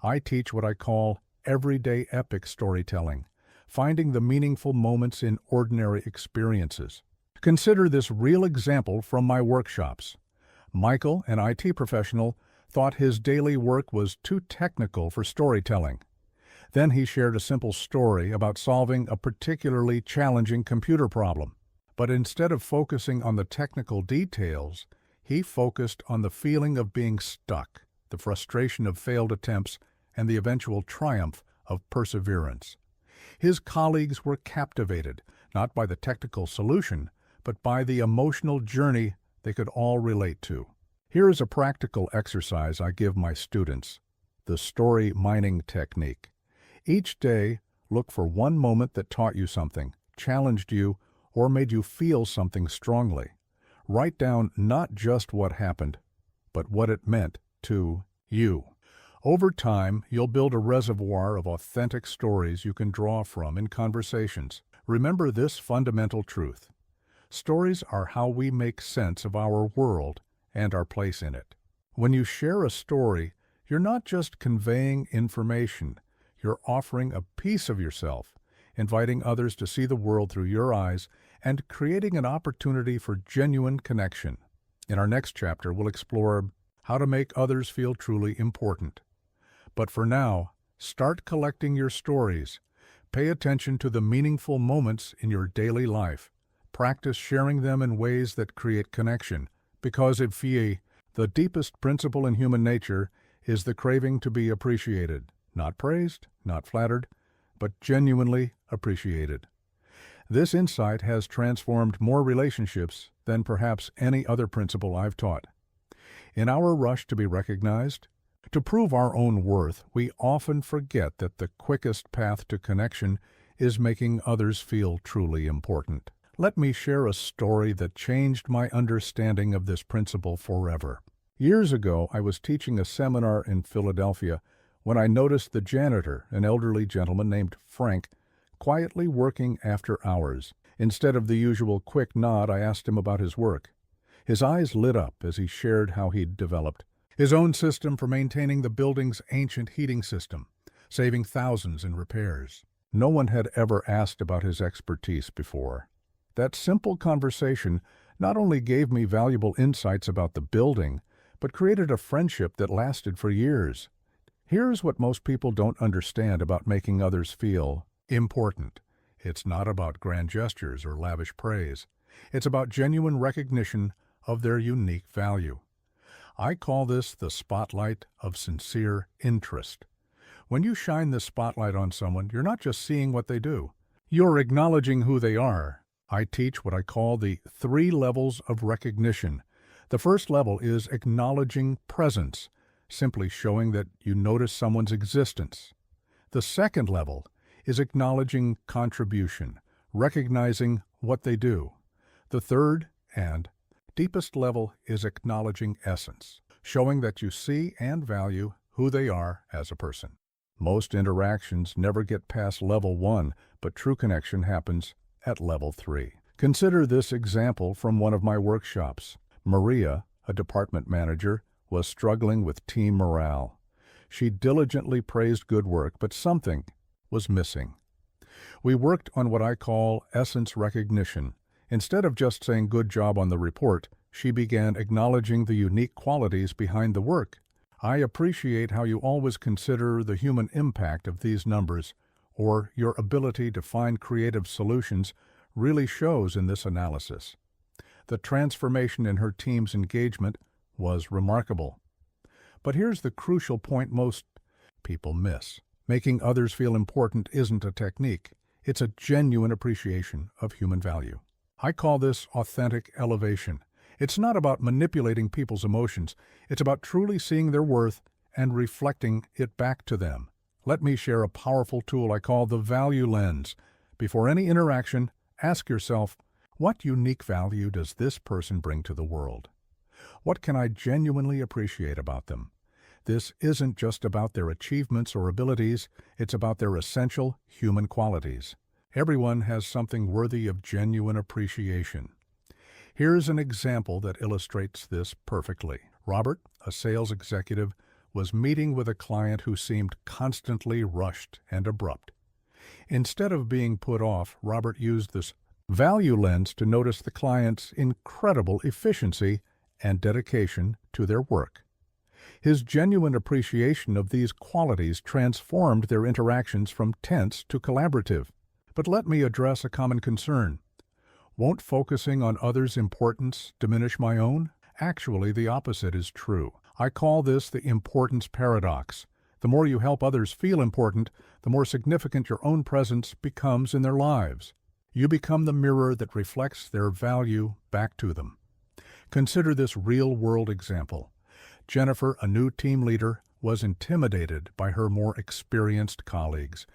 I teach what I call everyday epic storytelling, finding the meaningful moments in ordinary experiences. Consider this real example from my workshops. Michael, an IT professional, thought his daily work was too technical for storytelling. Then he shared a simple story about solving a particularly challenging computer problem. But instead of focusing on the technical details, he focused on the feeling of being stuck, the frustration of failed attempts, and the eventual triumph of perseverance. His colleagues were captivated, not by the technical solution, but by the emotional journey they could all relate to. Here is a practical exercise I give my students, the story mining technique. Each day, look for one moment that taught you something, challenged you, or made you feel something strongly. Write down not just what happened, but what it meant to you. Over time, you'll build a reservoir of authentic stories you can draw from in conversations. Remember this fundamental truth. Stories are how we make sense of our world and our place in it. When you share a story, you're not just conveying information, you're offering a piece of yourself, inviting others to see the world through your eyes, and creating an opportunity for genuine connection. In our next chapter, we'll explore how to make others feel truly important. But for now, start collecting your stories. Pay attention to the meaningful moments in your daily life. Practice sharing them in ways that create connection, because the deepest principle in human nature is the craving to be appreciated, not praised, not flattered, but genuinely appreciated. This insight has transformed more relationships than perhaps any other principle I've taught. In our rush to be recognized, to prove our own worth, we often forget that the quickest path to connection is making others feel truly important. Let me share a story that changed my understanding of this principle forever. Years ago, I was teaching a seminar in Philadelphia when I noticed the janitor, an elderly gentleman named Frank, quietly working after hours. Instead of the usual quick nod, I asked him about his work. His eyes lit up as he shared how he'd developed his own system for maintaining the building's ancient heating system, saving thousands in repairs. No one had ever asked about his expertise before. That simple conversation not only gave me valuable insights about the building, but created a friendship that lasted for years. Here's what most people don't understand about making others feel important. It's not about grand gestures or lavish praise. It's about genuine recognition of their unique value. I call this the spotlight of sincere interest. When you shine the spotlight on someone, you're not just seeing what they do. You're acknowledging who they are. I teach what I call the 3 levels of recognition. The first level is acknowledging presence, simply showing that you notice someone's existence. The second level is acknowledging contribution, recognizing what they do. The third and deepest level is acknowledging essence, showing that you see and value who they are as a person. Most interactions never get past level 1, but true connection happens at level 3. Consider this example from one of my workshops. Maria, a department manager, was struggling with team morale. She diligently praised good work, but something was missing. We worked on what I call essence recognition. Instead of just saying good job on the report, she began acknowledging the unique qualities behind the work. I appreciate how you always consider the human impact of these numbers, or your ability to find creative solutions really shows in this analysis. The transformation in her team's engagement was remarkable. But here's the crucial point most people miss. Making others feel important isn't a technique. It's a genuine appreciation of human value. I call this authentic elevation. It's not about manipulating people's emotions. It's about truly seeing their worth and reflecting it back to them. Let me share a powerful tool I call the value lens. Before any interaction, ask yourself, what unique value does this person bring to the world? What can I genuinely appreciate about them? This isn't just about their achievements or abilities, it's about their essential human qualities. Everyone has something worthy of genuine appreciation. Here's an example that illustrates this perfectly. Robert, a sales executive, was meeting with a client who seemed constantly rushed and abrupt. Instead of being put off, Robert used this value lens to notice the client's incredible efficiency and dedication to their work. His genuine appreciation of these qualities transformed their interactions from tense to collaborative. But let me address a common concern. Won't focusing on others' importance diminish my own? Actually, the opposite is true. I call this the importance paradox. The more you help others feel important, the more significant your own presence becomes in their lives. You become the mirror that reflects their value back to them. Consider this real-world example. Jennifer, a new team leader, was intimidated by her more experienced colleagues.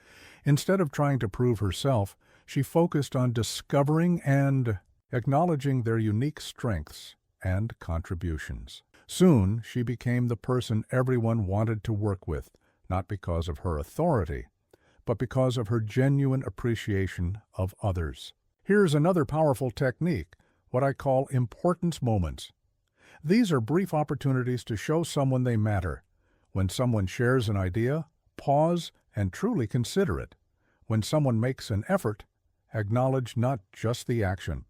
Instead of trying to prove herself, she focused on discovering and acknowledging their unique strengths and contributions. Soon, she became the person everyone wanted to work with, not because of her authority, but because of her genuine appreciation of others. Here's another powerful technique, what I call importance moments. These are brief opportunities to show someone they matter. When someone shares an idea, pause and truly consider it. When someone makes an effort, acknowledge not just the action,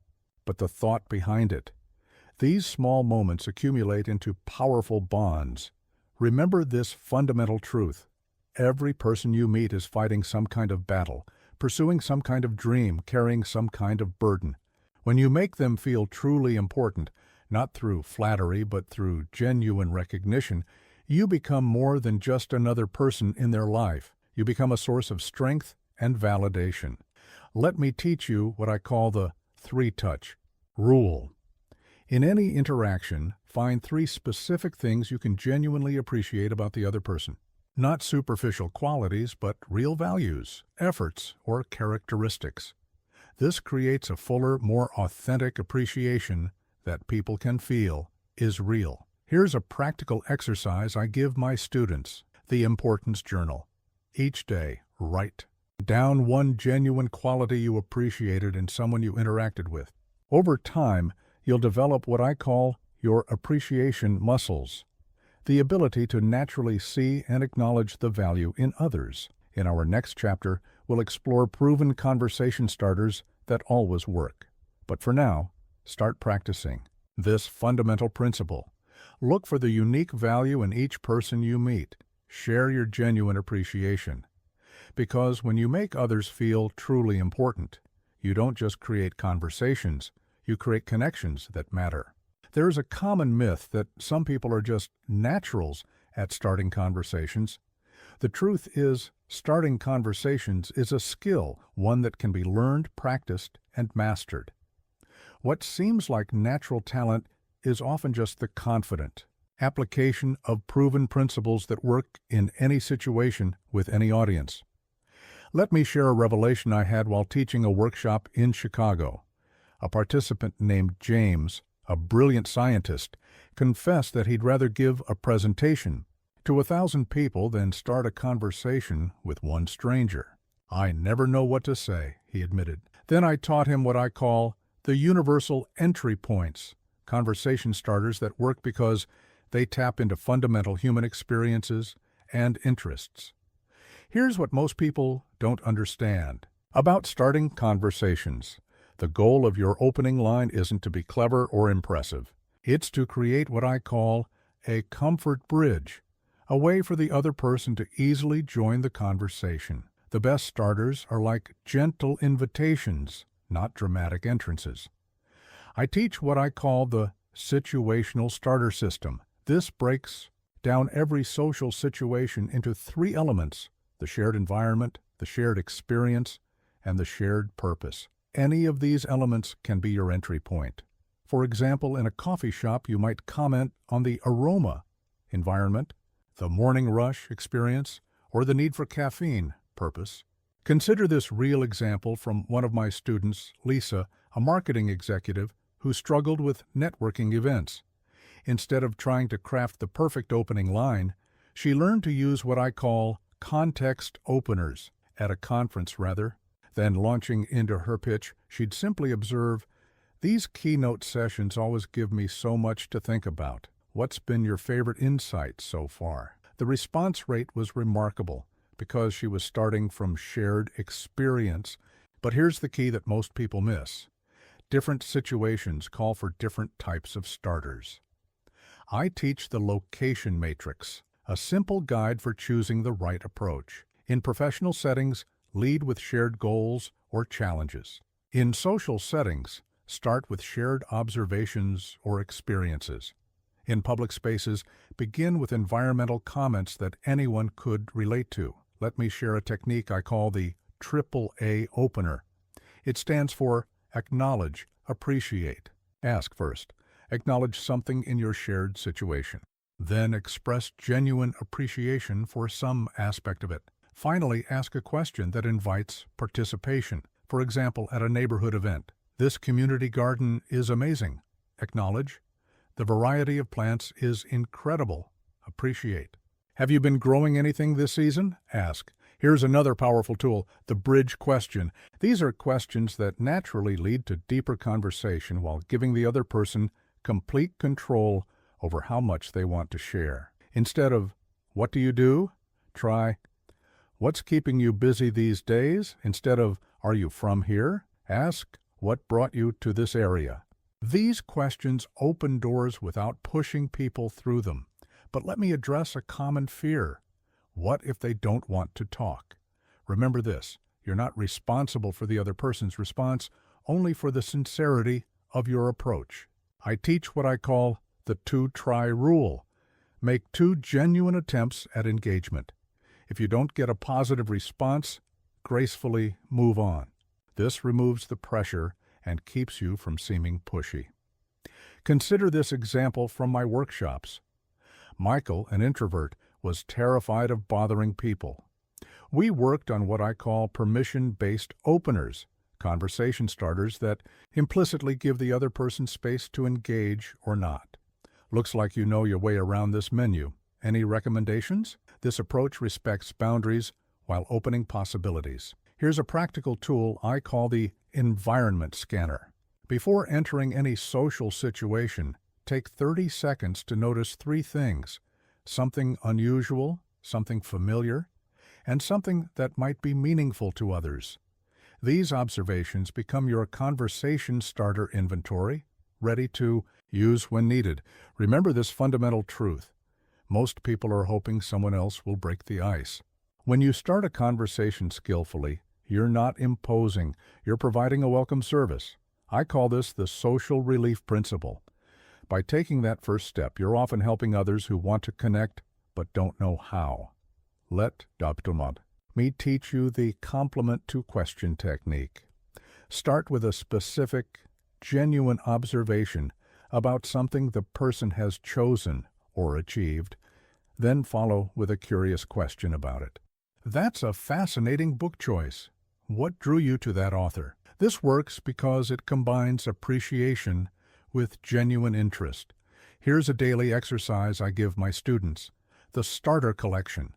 but the thought behind it. These small moments accumulate into powerful bonds. Remember this fundamental truth. Every person you meet is fighting some kind of battle, pursuing some kind of dream, carrying some kind of burden. When you make them feel truly important, not through flattery but through genuine recognition, you become more than just another person in their life. You become a source of strength and validation. Let me teach you what I call the 3-touch rule. In any interaction, find 3 specific things you can genuinely appreciate about the other person. Not superficial qualities, but real values, efforts, or characteristics. This creates a fuller, more authentic appreciation that people can feel is real. Here's a practical exercise I give my students, the Importance Journal. Each day, write down 1 genuine quality you appreciated in someone you interacted with. Over time, you'll develop what I call your appreciation muscles, the ability to naturally see and acknowledge the value in others. In our next chapter, we'll explore proven conversation starters that always work. But for now, start practicing this fundamental principle. Look for the unique value in each person you meet. Share your genuine appreciation. Because when you make others feel truly important, you don't just create conversations, you create connections that matter. There is a common myth that some people are just naturals at starting conversations. The truth is, starting conversations is a skill, one that can be learned, practiced, and mastered. What seems like natural talent is often just the confident application of proven principles that work in any situation with any audience. Let me share a revelation I had while teaching a workshop in Chicago. A participant named James A brilliant scientist confessed that he'd rather give a presentation to 1,000 people than start a conversation with one stranger. "I never know what to say," he admitted. Then I taught him what I call the universal entry points, conversation starters that work because they tap into fundamental human experiences and interests. Here's what most people don't understand about starting conversations. The goal of your opening line isn't to be clever or impressive. It's to create what I call a comfort bridge, a way for the other person to easily join the conversation. The best starters are like gentle invitations, not dramatic entrances. I teach what I call the situational starter system. This breaks down every social situation into 3 elements: the shared environment, the shared experience, and the shared purpose. Any of these elements can be your entry point. For example, in a coffee shop, you might comment on the aroma, environment, the morning rush experience, or the need for caffeine, purpose. Consider this real example from one of my students, Lisa, a marketing executive who struggled with networking events. Instead of trying to craft the perfect opening line, she learned to use what I call context openers at a conference rather. Then launching into her pitch, she'd simply observe, "These keynote sessions always give me so much to think about. What's been your favorite insight so far?" The response rate was remarkable because she was starting from shared experience. But here's the key that most people miss. Different situations call for different types of starters. I teach the location matrix, a simple guide for choosing the right approach. In professional settings, lead with shared goals or challenges. In social settings, start with shared observations or experiences. In public spaces, begin with environmental comments that anyone could relate to. Let me share a technique I call the AAA opener. It stands for acknowledge, appreciate. Ask first. Acknowledge something in your shared situation. Then express genuine appreciation for some aspect of it. Finally, ask a question that invites participation. For example, at a neighborhood event, "This community garden is amazing." Acknowledge. "The variety of plants is incredible." Appreciate. "Have you been growing anything this season?" Ask. Here's another powerful tool, the bridge question. These are questions that naturally lead to deeper conversation while giving the other person complete control over how much they want to share. Instead of, "What do you do?" try, "What's keeping you busy these days?" Instead of, "Are you from here?" ask, "What brought you to this area?" These questions open doors without pushing people through them. But let me address a common fear. What if they don't want to talk? Remember this, you're not responsible for the other person's response, only for the sincerity of your approach. I teach what I call the 2-try rule. Make 2 genuine attempts at engagement. If you don't get a positive response, gracefully move on. This removes the pressure and keeps you from seeming pushy. Consider this example from my workshops. Michael, an introvert, was terrified of bothering people. We worked on what I call permission-based openers, conversation starters that implicitly give the other person space to engage or not. Looks like you know your way around this menu. Any recommendations? This approach respects boundaries while opening possibilities. Here's a practical tool I call the environment scanner. Before entering any social situation, take 30 seconds to notice 3 things: something unusual, something familiar, and something that might be meaningful to others. These observations become your conversation starter inventory, ready to use when needed. Remember this fundamental truth. Most people are hoping someone else will break the ice. When you start a conversation skillfully, you're not imposing, you're providing a welcome service. I call this the social relief principle. By taking that first step, you're often helping others who want to connect but don't know how. Let me teach you the complement to question technique. Start with a specific, genuine observation about something the person has chosen or achieved, then follow with a curious question about it. That's a fascinating book choice. What drew you to that author? This works because it combines appreciation with genuine interest. Here's a daily exercise I give my students: the starter collection.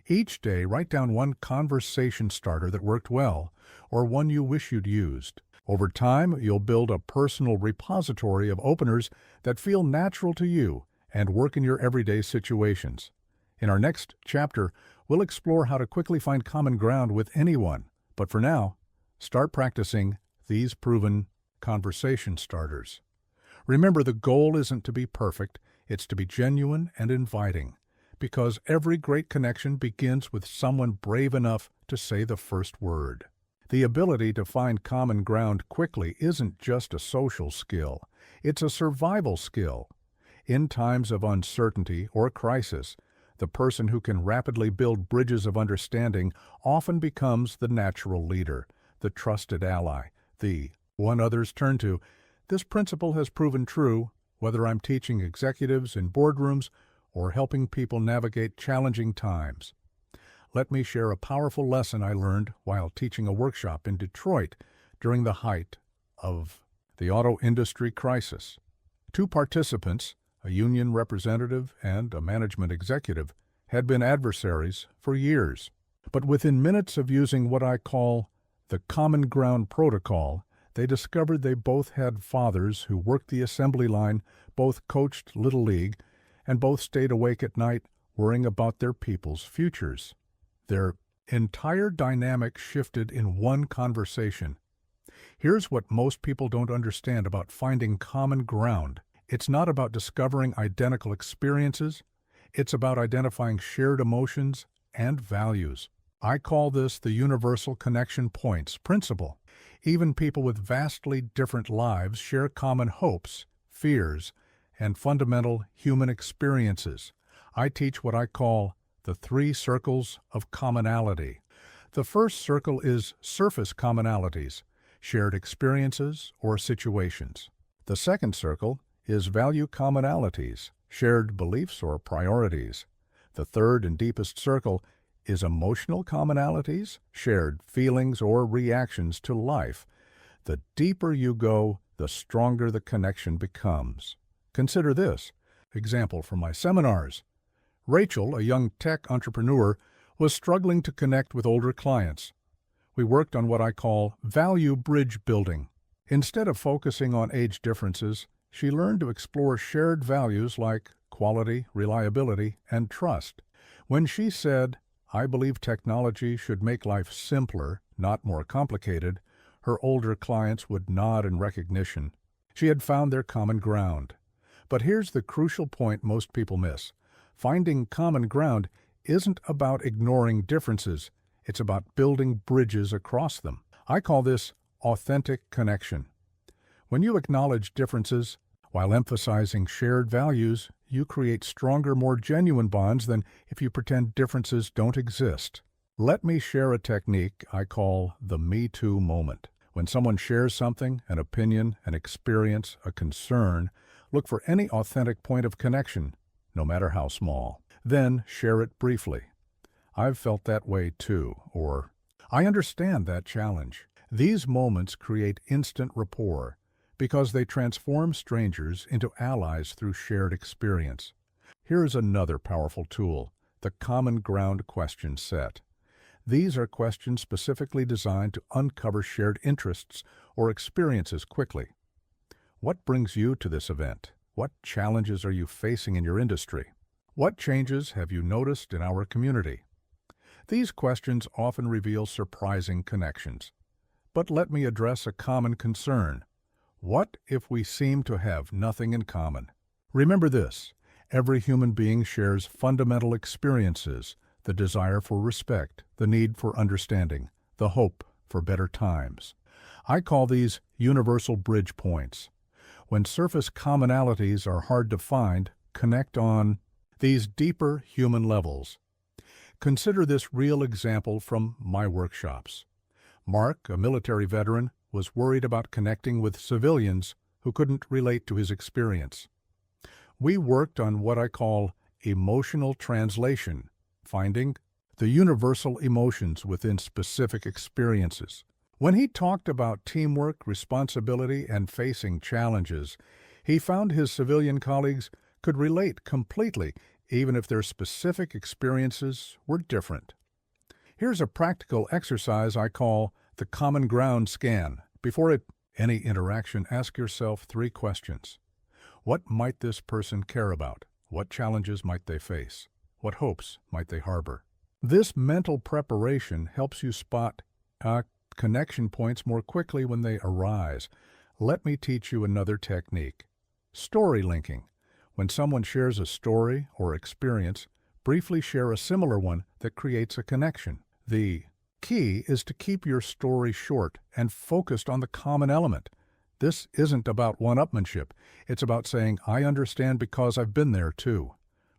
Each day, write down one conversation starter that worked well, or one you wish you'd used. Over time, you'll build a personal repository of openers that feel natural to you and work in your everyday situations. In our next chapter, we'll explore how to quickly find common ground with anyone. But for now, start practicing these proven conversation starters. Remember, the goal isn't to be perfect, it's to be genuine and inviting, because every great connection begins with someone brave enough to say the first word. The ability to find common ground quickly isn't just a social skill, it's a survival skill. In times of uncertainty or crisis, the person who can rapidly build bridges of understanding often becomes the natural leader, the trusted ally, the one others turn to. This principle has proven true whether I'm teaching executives in boardrooms or helping people navigate challenging times. Let me share a powerful lesson I learned while teaching a workshop in Detroit during the height of the auto industry crisis. Two participants, a union representative and a management executive, had been adversaries for years. But within minutes of using what I call the common ground protocol, they discovered they both had fathers who worked the assembly line, both coached Little League, and both stayed awake at night worrying about their people's futures. Their entire dynamic shifted in one conversation. Here's what most people don't understand about finding common ground. It's not about discovering identical experiences. It's about identifying shared emotions and values. I call this the universal connection points principle. Even people with vastly different lives share common hopes, fears, and fundamental human experiences. I teach what I call the 3 circles of commonality. The first circle is surface commonalities, shared experiences or situations. The second circle is value commonalities, shared beliefs or priorities. The third and deepest circle is emotional commonalities, shared feelings or reactions to life. The deeper you go, the stronger the connection becomes. Consider this. Example from my seminars. Rachel, a young tech entrepreneur, was struggling to connect with older clients. We worked on what I call value bridge building. Instead of focusing on age differences, she learned to explore shared values like quality, reliability, and trust. When she said, "I believe technology should make life simpler, not more complicated," her older clients would nod in recognition. She had found their common ground. But here's the crucial point most people miss. Finding common ground isn't about ignoring differences. It's about building bridges across them. I call this authentic connection. When you acknowledge differences while emphasizing shared values, you create stronger, more genuine bonds than if you pretend differences don't exist. Let me share a technique I call the Me Too moment. When someone shares something, an opinion, an experience, a concern, look for any authentic point of connection, no matter how small. Then share it briefly. "I've felt that way too," or "I understand that challenge." These moments create instant rapport because they transform strangers into allies through shared experience. Here's another powerful tool, the common ground question set. These are questions specifically designed to uncover shared interests or experiences quickly. What brings you to this event? What challenges are you facing in your industry? What changes have you noticed in our community? These questions often reveal surprising connections. But let me address a common concern. What if we seem to have nothing in common? Remember this: every human being shares fundamental experiences, the desire for respect, the need for understanding, the hope for better times. I call these universal bridge points. When surface commonalities are hard to find, connect on these deeper human levels. Consider this real example from my workshops. Mark, a military veteran, was worried about connecting with civilians who couldn't relate to his experience. We worked on what I call emotional translation, finding the universal emotions within specific experiences. When he talked about teamwork, responsibility, and facing challenges, He found his civilian colleagues could relate completely, even if their specific experiences were different. Here's a practical exercise I call the common ground scan. Before any interaction, ask yourself 3 questions. What might this person care about? What challenges might they face? What hopes might they harbor? This mental preparation helps you spot connection points more quickly when they arise. Let me teach you another technique. Story linking. When someone shares a story or experience, briefly share a similar one that creates a connection. The key is to keep your story short and focused on the common element. This isn't about one-upmanship. It's about saying, I understand because I've been there too.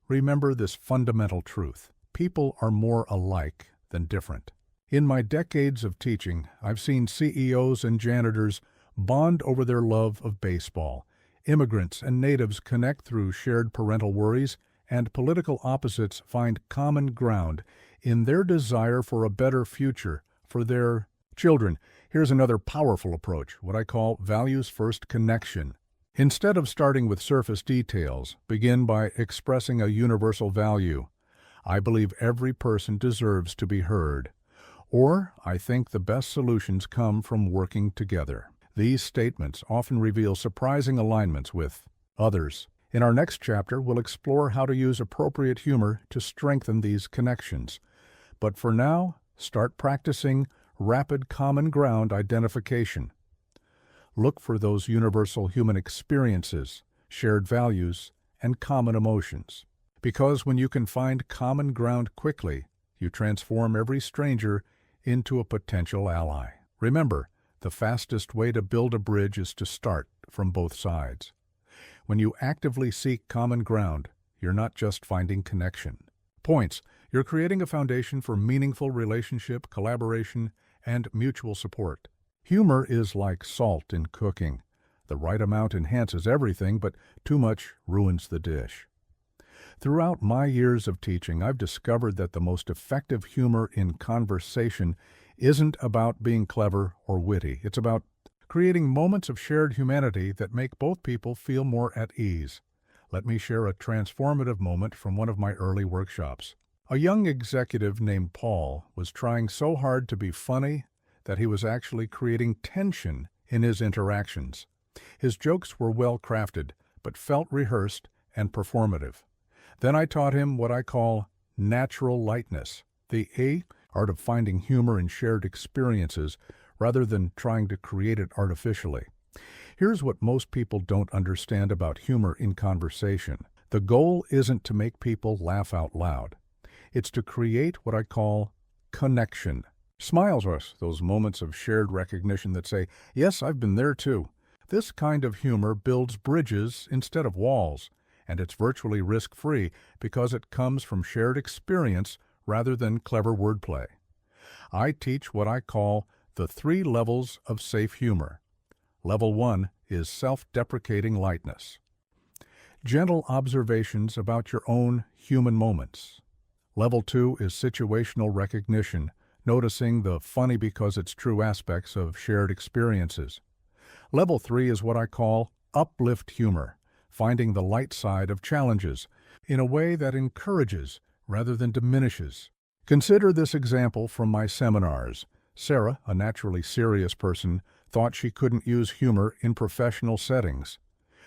Remember this fundamental truth. People are more alike than different. In my decades of teaching, I've seen CEOs and janitors bond over their love of baseball. Immigrants and natives connect through shared parental worries, and political opposites find common ground in their desire for a better future for their children. Here's another powerful approach, what I call values-first connection. Instead of starting with surface details, begin by expressing a universal value. I believe every person deserves to be heard. Or, I think the best solutions come from working together. These statements often reveal surprising alignments with others. In our next chapter, we'll explore how to use appropriate humor to strengthen these connections. But for now, start practicing rapid common ground identification. Look for those universal human experiences, shared values, and common emotions. Because when you can find common ground quickly, you transform every stranger into a potential ally. Remember, the fastest way to build a bridge is to start from both sides. When you actively seek common ground, you're not just finding connection. Points. You're creating a foundation for meaningful relationship, collaboration, and mutual support. Humor is like salt in cooking. The right amount enhances everything, but too much ruins the dish. Throughout my years of teaching, I've discovered that the most effective humor in conversation isn't about being clever or witty. It's about creating moments of shared humanity that make both people feel more at ease. Let me share a transformative moment from one of my early workshops. A young executive named Paul was trying so hard to be funny that he was actually creating tension in his interactions. His jokes were well crafted, but felt rehearsed and performative. Then I taught him what I call natural lightness, the art of finding humor in shared experiences rather than trying to create it artificially. Here's what most people don't understand about humor in conversation. The goal isn't to make people laugh out loud. It's to create what I call connection. Smiles are those moments of shared recognition that say, yes, I've been there too. This kind of humor builds bridges instead of walls, and it's virtually risk-free because it comes from shared experience rather than clever wordplay. I teach what I call the 3 levels of safe humor. Level 1 is self-deprecating lightness. Gentle observations about your own human moments. Level 2 is situational recognition, noticing the funny because it's true aspects of shared experiences. Level 3 is what I call uplift humor, finding the light side of challenges in a way that encourages rather than diminishes. Consider this example from my seminars. Sarah, a naturally serious person, thought she couldn't use humor in professional settings.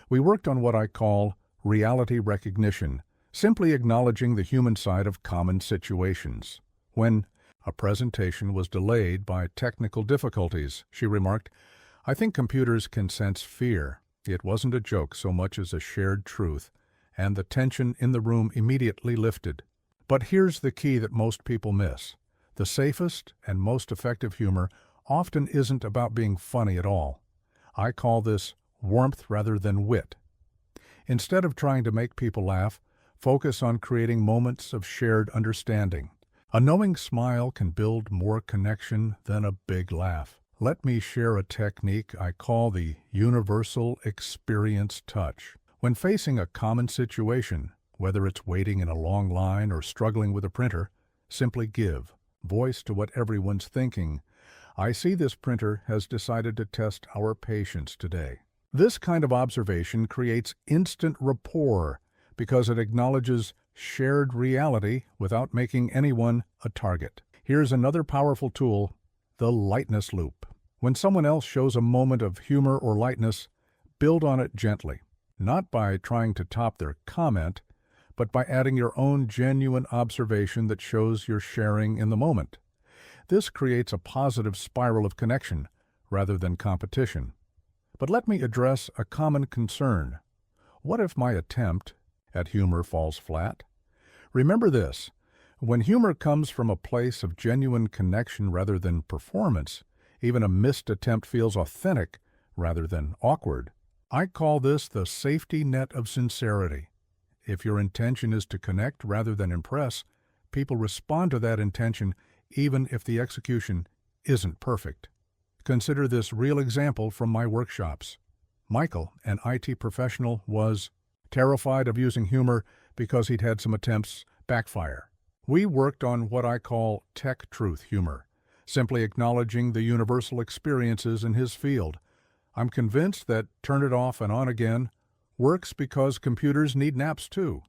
We worked on what I call reality recognition, simply acknowledging the human side of common situations. When a presentation was delayed by technical difficulties, she remarked, I think computers can sense fear. It wasn't a joke so much as a shared truth, and the tension in the room immediately lifted. But here's the key that most people miss. The safest and most effective humor often isn't about being funny at all. I call this warmth rather than wit. Instead of trying to make people laugh, focus on creating moments of shared understanding. A knowing smile can build more connection than a big laugh. Let me share a technique I call the universal experience touch. When facing a common situation, whether it's waiting in a long line or struggling with a printer, simply give voice to what everyone's thinking. I see this printer has decided to test our patience today. This kind of observation creates instant rapport because it acknowledges shared reality without making anyone a target. Here's another powerful tool, the lightness loop. When someone else shows a moment of humor or lightness, build on it gently, not by trying to top their comment, but by adding your own genuine observation that shows you're sharing in the moment. This creates a positive spiral of connection rather than competition. But let me address a common concern. What if my attempt at humor falls flat? Remember this, when humor comes from a place of genuine connection rather than performance, even a missed attempt feels authentic rather than awkward. I call this the safety net of sincerity. If your intention is to connect rather than impress, people respond to that intention even if the execution isn't perfect. Consider this real example from my workshops. Michael, an IT professional, was terrified of using humor because he'd had some attempts backfire. We worked on what I call tech truth humor, simply acknowledging the universal experiences in his field. I'm convinced that turn it off and on again works because computers need naps too.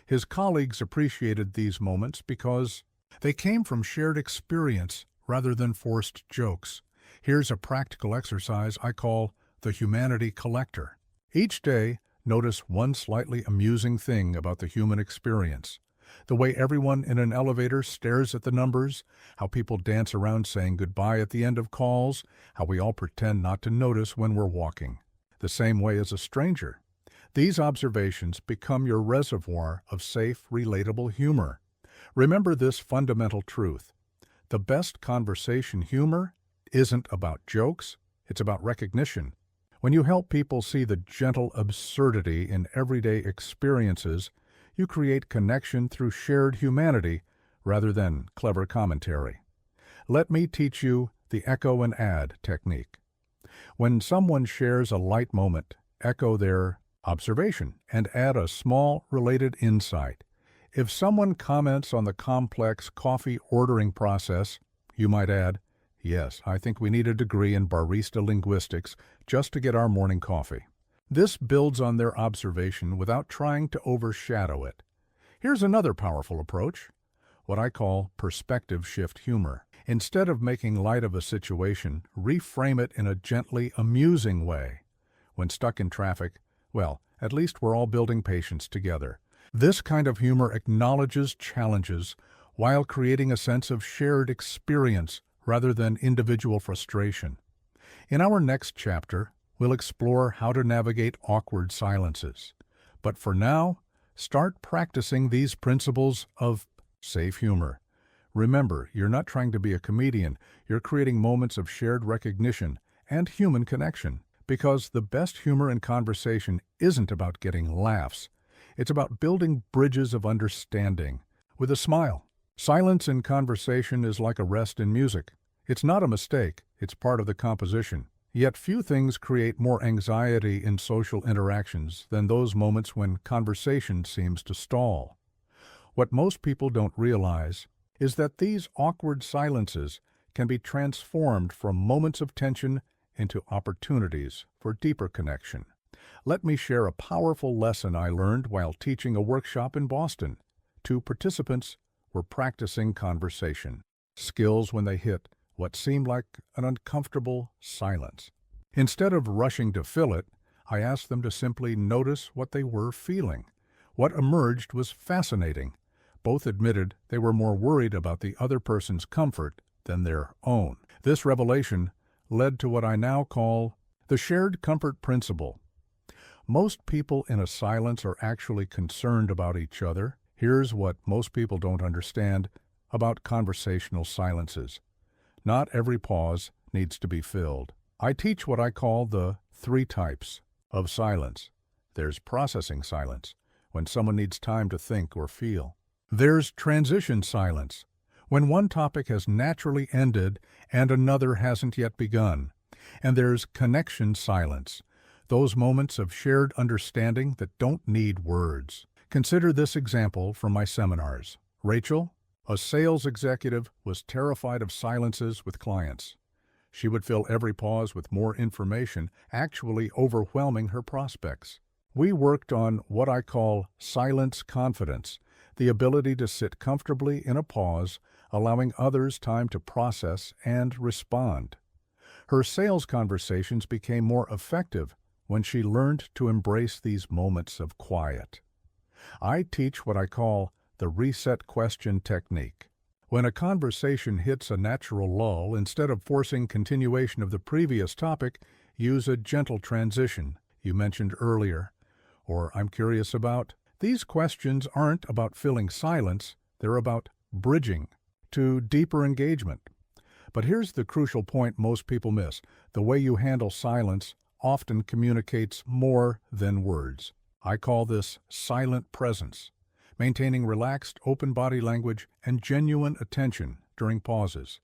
His colleagues appreciated these moments because they came from shared experience rather than forced jokes. Here's a practical exercise I call the humanity collector. Each day, notice one slightly amusing thing about the human experience. The way everyone in an elevator stares at the numbers, how people dance around saying goodbye at the end of calls, how we all pretend not to notice when we're walking. The same way as a stranger. These observations become your reservoir of safe, relatable humor. Remember this fundamental truth. The best conversation humor isn't about jokes, it's about recognition. When you help people see the gentle absurdity in everyday experiences, you create connection through shared humanity rather than clever commentary. Let me teach you the echo and add technique. When someone shares a light moment, echo their observation and add a small related insight. If someone comments on the complex coffee ordering process, you might add, "Yes, I think we need a degree in barista linguistics just to get our morning coffee." This builds on their observation without trying to overshadow it. Here's another powerful approach, what I call perspective shift humor. Instead of making light of a situation, reframe it in a gently amusing way. When stuck in traffic, well, at least we're all building patience together. This kind of humor acknowledges challenges while creating a sense of shared experience rather than individual frustration. In our next chapter, we'll explore how to navigate awkward silences. But for now, start practicing these principles of safe humor. Remember, you're not trying to be a comedian. You're creating moments of shared recognition and human connection. Because the best humor in conversation isn't about getting laughs. It's about building bridges of understanding with a smile. Silence in conversation is like a rest in music. It's not a mistake. It's part of the composition. Yet few things create more anxiety in social interactions than those moments when conversation seems to stall. What most people don't realize is that these awkward silences can be transformed from moments of tension into opportunities for deeper connection. Let me share a powerful lesson I learned while teaching a workshop in Boston. 2 participants were practicing conversation skills when they hit what seemed like an uncomfortable silence. Instead of rushing to fill it, I asked them to simply notice what they were feeling. What emerged was fascinating. Both admitted they were more worried about the other person's comfort than their own. This revelation led to what I now call the shared comfort principle. Most people in a silence are actually concerned about each other. Here's what most people don't understand about conversational silences. Not every pause needs to be filled. I teach what I call the 3 types of silence. There's processing silence, when someone needs time to think or feel. There's transition silence, when one topic has naturally ended and another hasn't yet begun. And there's connection silence, those moments of shared understanding that don't need words. Consider this example from my seminars. Rachel, a sales executive, was terrified of silences with clients. She would fill every pause with more information, actually overwhelming her prospects. We worked on what I call silence confidence, the ability to sit comfortably in a pause, allowing others time to process and respond. Her sales conversations became more effective when she learned to embrace these moments of quiet. I teach what I call the reset question technique. When a conversation hits a natural lull, instead of forcing continuation of the previous topic, use a gentle transition you mentioned earlier, or I'm curious about. These questions aren't about filling silence, they're about bridging to deeper engagement. But here's the crucial point most people miss. The way you handle silence often communicates more than words. I call this silent presence, maintaining relaxed, open body language and genuine attention during pauses.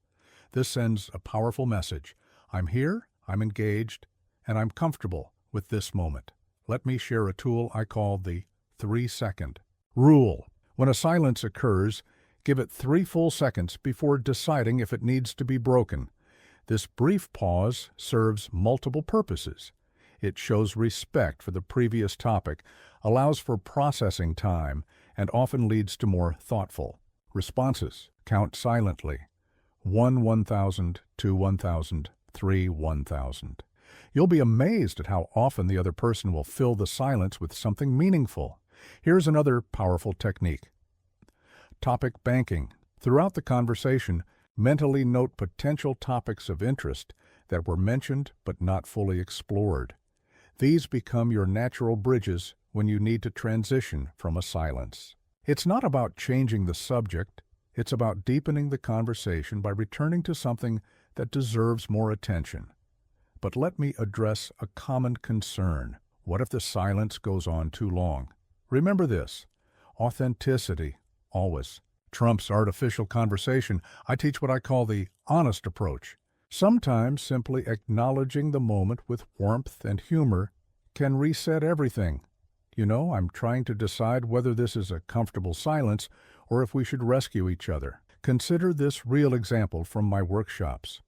This sends a powerful message. I'm here, I'm engaged, and I'm comfortable with this moment. Let me share a tool I call the 3-second rule. When a silence occurs, give it 3 full seconds before deciding if it needs to be broken. This brief pause serves multiple purposes. It shows respect for the previous topic, allows for processing time, and often leads to more thoughtful responses. Count silently. 1, 1,000, 2, 1,000, 3, 1,000. You'll be amazed at how often the other person will fill the silence with something meaningful. Here's another powerful technique. Topic banking. Throughout the conversation, mentally note potential topics of interest that were mentioned but not fully explored. These become your natural bridges when you need to transition from a silence. It's not about changing the subject, it's about deepening the conversation by returning to something that deserves more attention. But let me address a common concern. What if the silence goes on too long? Remember this: authenticity always trumps artificial conversation. I teach what I call the honest approach. Sometimes simply acknowledging the moment with warmth and humor can reset everything. I'm trying to decide whether this is a comfortable silence or if we should rescue each other. Consider this real example from my workshops.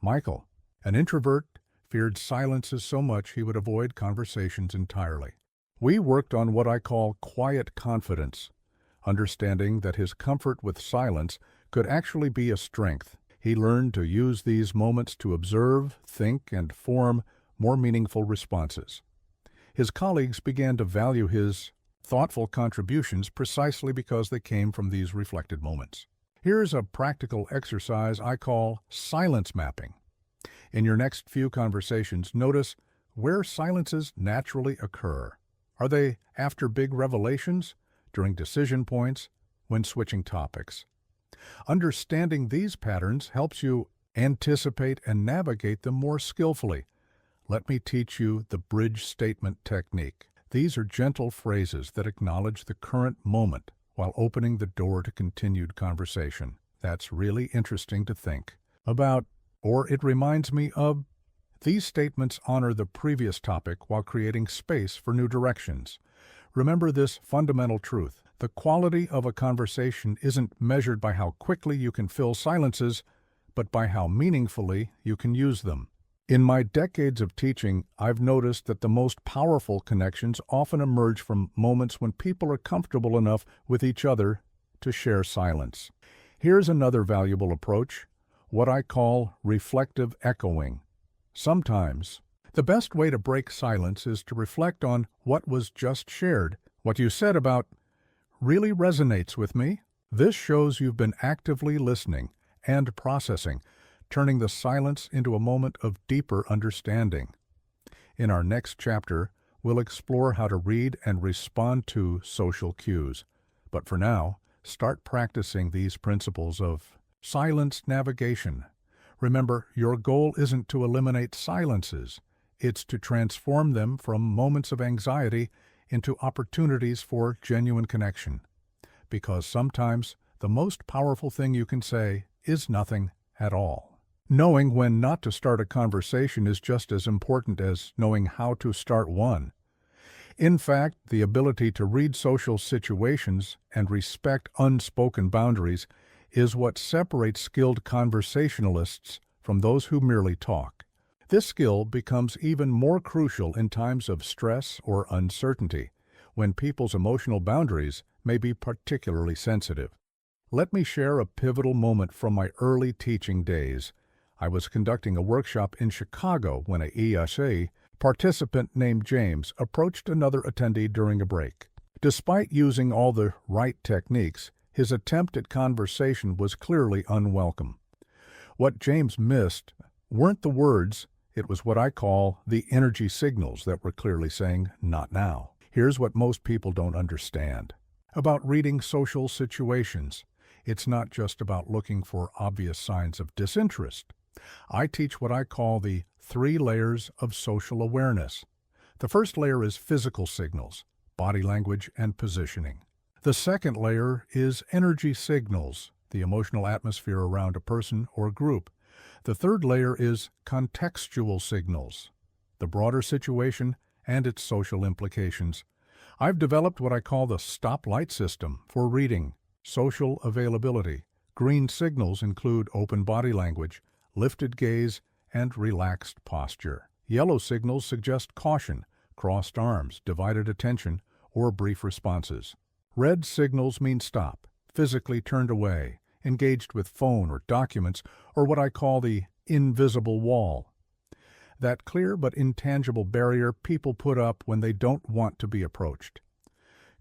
Michael, an introvert, feared silences so much he would avoid conversations entirely. We worked on what I call quiet confidence, understanding that his comfort with silence could actually be a strength. He learned to use these moments to observe, think, and form more meaningful responses. His colleagues began to value his thoughtful contributions precisely because they came from these reflected moments. Here's a practical exercise I call silence mapping. In your next few conversations, notice where silences naturally occur. Are they after big revelations, during decision points, when switching topics? Understanding these patterns helps you anticipate and navigate them more skillfully. Let me teach you the bridge statement technique. These are gentle phrases that acknowledge the current moment while opening the door to continued conversation. That's really interesting to think about, or it reminds me of. These statements honor the previous topic while creating space for new directions. Remember this fundamental truth: the quality of a conversation isn't measured by how quickly you can fill silences, but by how meaningfully you can use them. In my decades of teaching, I've noticed that the most powerful connections often emerge from moments when people are comfortable enough with each other to share silence. Here's another valuable approach, what I call reflective echoing. Sometimes, the best way to break silence is to reflect on what was just shared. What you said about really resonates with me. This shows you've been actively listening and processing, turning the silence into a moment of deeper understanding. In our next chapter, we'll explore how to read and respond to social cues. But for now, start practicing these principles of silence navigation. Remember, your goal isn't to eliminate silences. It's to transform them from moments of anxiety into opportunities for genuine connection. Because sometimes the most powerful thing you can say is nothing at all. Knowing when not to start a conversation is just as important as knowing how to start one. In fact, the ability to read social situations and respect unspoken boundaries is what separates skilled conversationalists from those who merely talk. This skill becomes even more crucial in times of stress or uncertainty, when people's emotional boundaries may be particularly sensitive. Let me share a pivotal moment from my early teaching days. I was conducting a workshop in Chicago when a ESA participant named James approached another attendee during a break. Despite using all the right techniques, his attempt at conversation was clearly unwelcome. What James missed weren't the words, it was what I call the energy signals that were clearly saying, "Not now." Here's what most people don't understand about reading social situations. It's not just about looking for obvious signs of disinterest. I teach what I call the 3 layers of social awareness. The first layer is physical signals, body language and positioning. The second layer is energy signals, the emotional atmosphere around a person or group. The third layer is contextual signals, the broader situation and its social implications. I've developed what I call the stoplight system for reading social availability. Green signals include open body language, lifted gaze, and relaxed posture. Yellow signals suggest caution, crossed arms, divided attention, or brief responses. Red signals mean stop, physically turned away, engaged with phone or documents, or what I call the invisible wall. That clear but intangible barrier people put up when they don't want to be approached.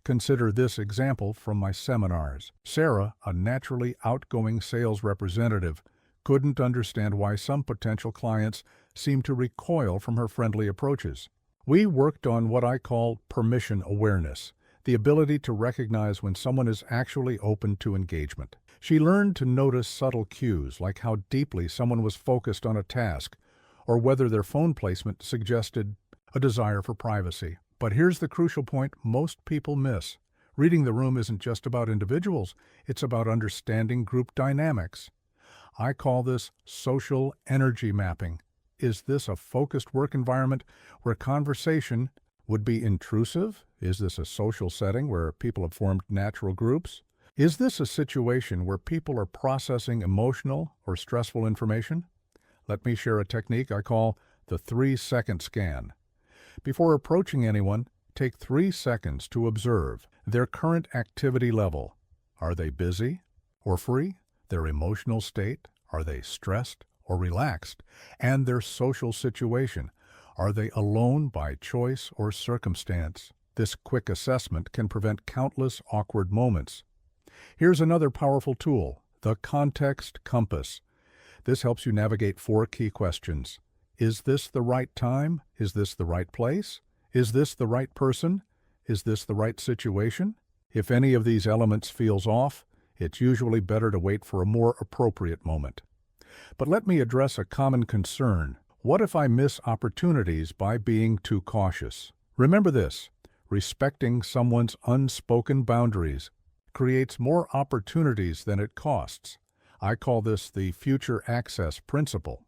Consider this example from my seminars. Sarah, a naturally outgoing sales representative, couldn't understand why some potential clients seemed to recoil from her friendly approaches. We worked on what I call permission awareness, the ability to recognize when someone is actually open to engagement. She learned to notice subtle cues like how deeply someone was focused on a task or whether their phone placement suggested a desire for privacy. But here's the crucial point most people miss. Reading the room isn't just about individuals, it's about understanding group dynamics. I call this social energy mapping. Is this a focused work environment where conversation would be intrusive? Is this a social setting where people have formed natural groups? Is this a situation where people are processing emotional or stressful information? Let me share a technique I call the 3-second scan. Before approaching anyone, take 3 seconds to observe their current activity level. Are they busy or free? Their emotional state? Are they stressed or relaxed? And their social situation? Are they alone by choice or circumstance? This quick assessment can prevent countless awkward moments. Here's another powerful tool, the context compass. This helps you navigate 4 key questions. Is this the right time? Is this the right place? Is this the right person? Is this the right situation? If any of these elements feels off, it's usually better to wait for a more appropriate moment. But let me address a common concern. What if I miss opportunities by being too cautious? Remember this, respecting someone's unspoken boundaries creates more opportunities than it costs. I call this the future access principle.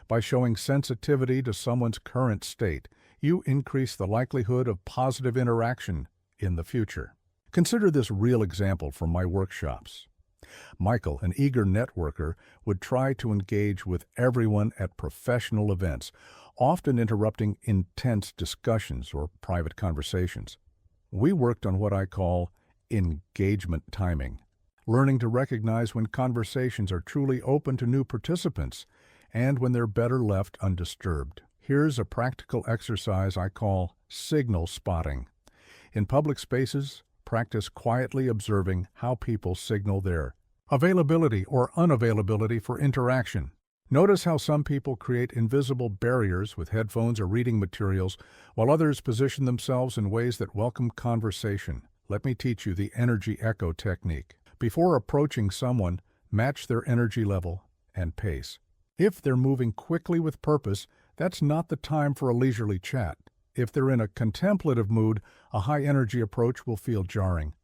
By showing sensitivity to someone's current state, you increase the likelihood of positive interaction in the future. Consider this real example from my workshops. Michael, an eager networker, would try to engage with everyone at professional events, often interrupting intense discussions or private conversations. We worked on what I call engagement timing, learning to recognize when conversations are truly open to new participants and when they're better left undisturbed. Here's a practical exercise I call signal spotting. In public spaces, practice quietly observing how people signal their availability or unavailability for interaction. Notice how some people create invisible barriers with headphones or reading materials, while others position themselves in ways that welcome conversation. Let me teach you the energy echo technique. Before approaching someone, match their energy level and pace. If they're moving quickly with purpose, that's not the time for a leisurely chat. If they're in a contemplative mood, a high-energy approach will feel jarring.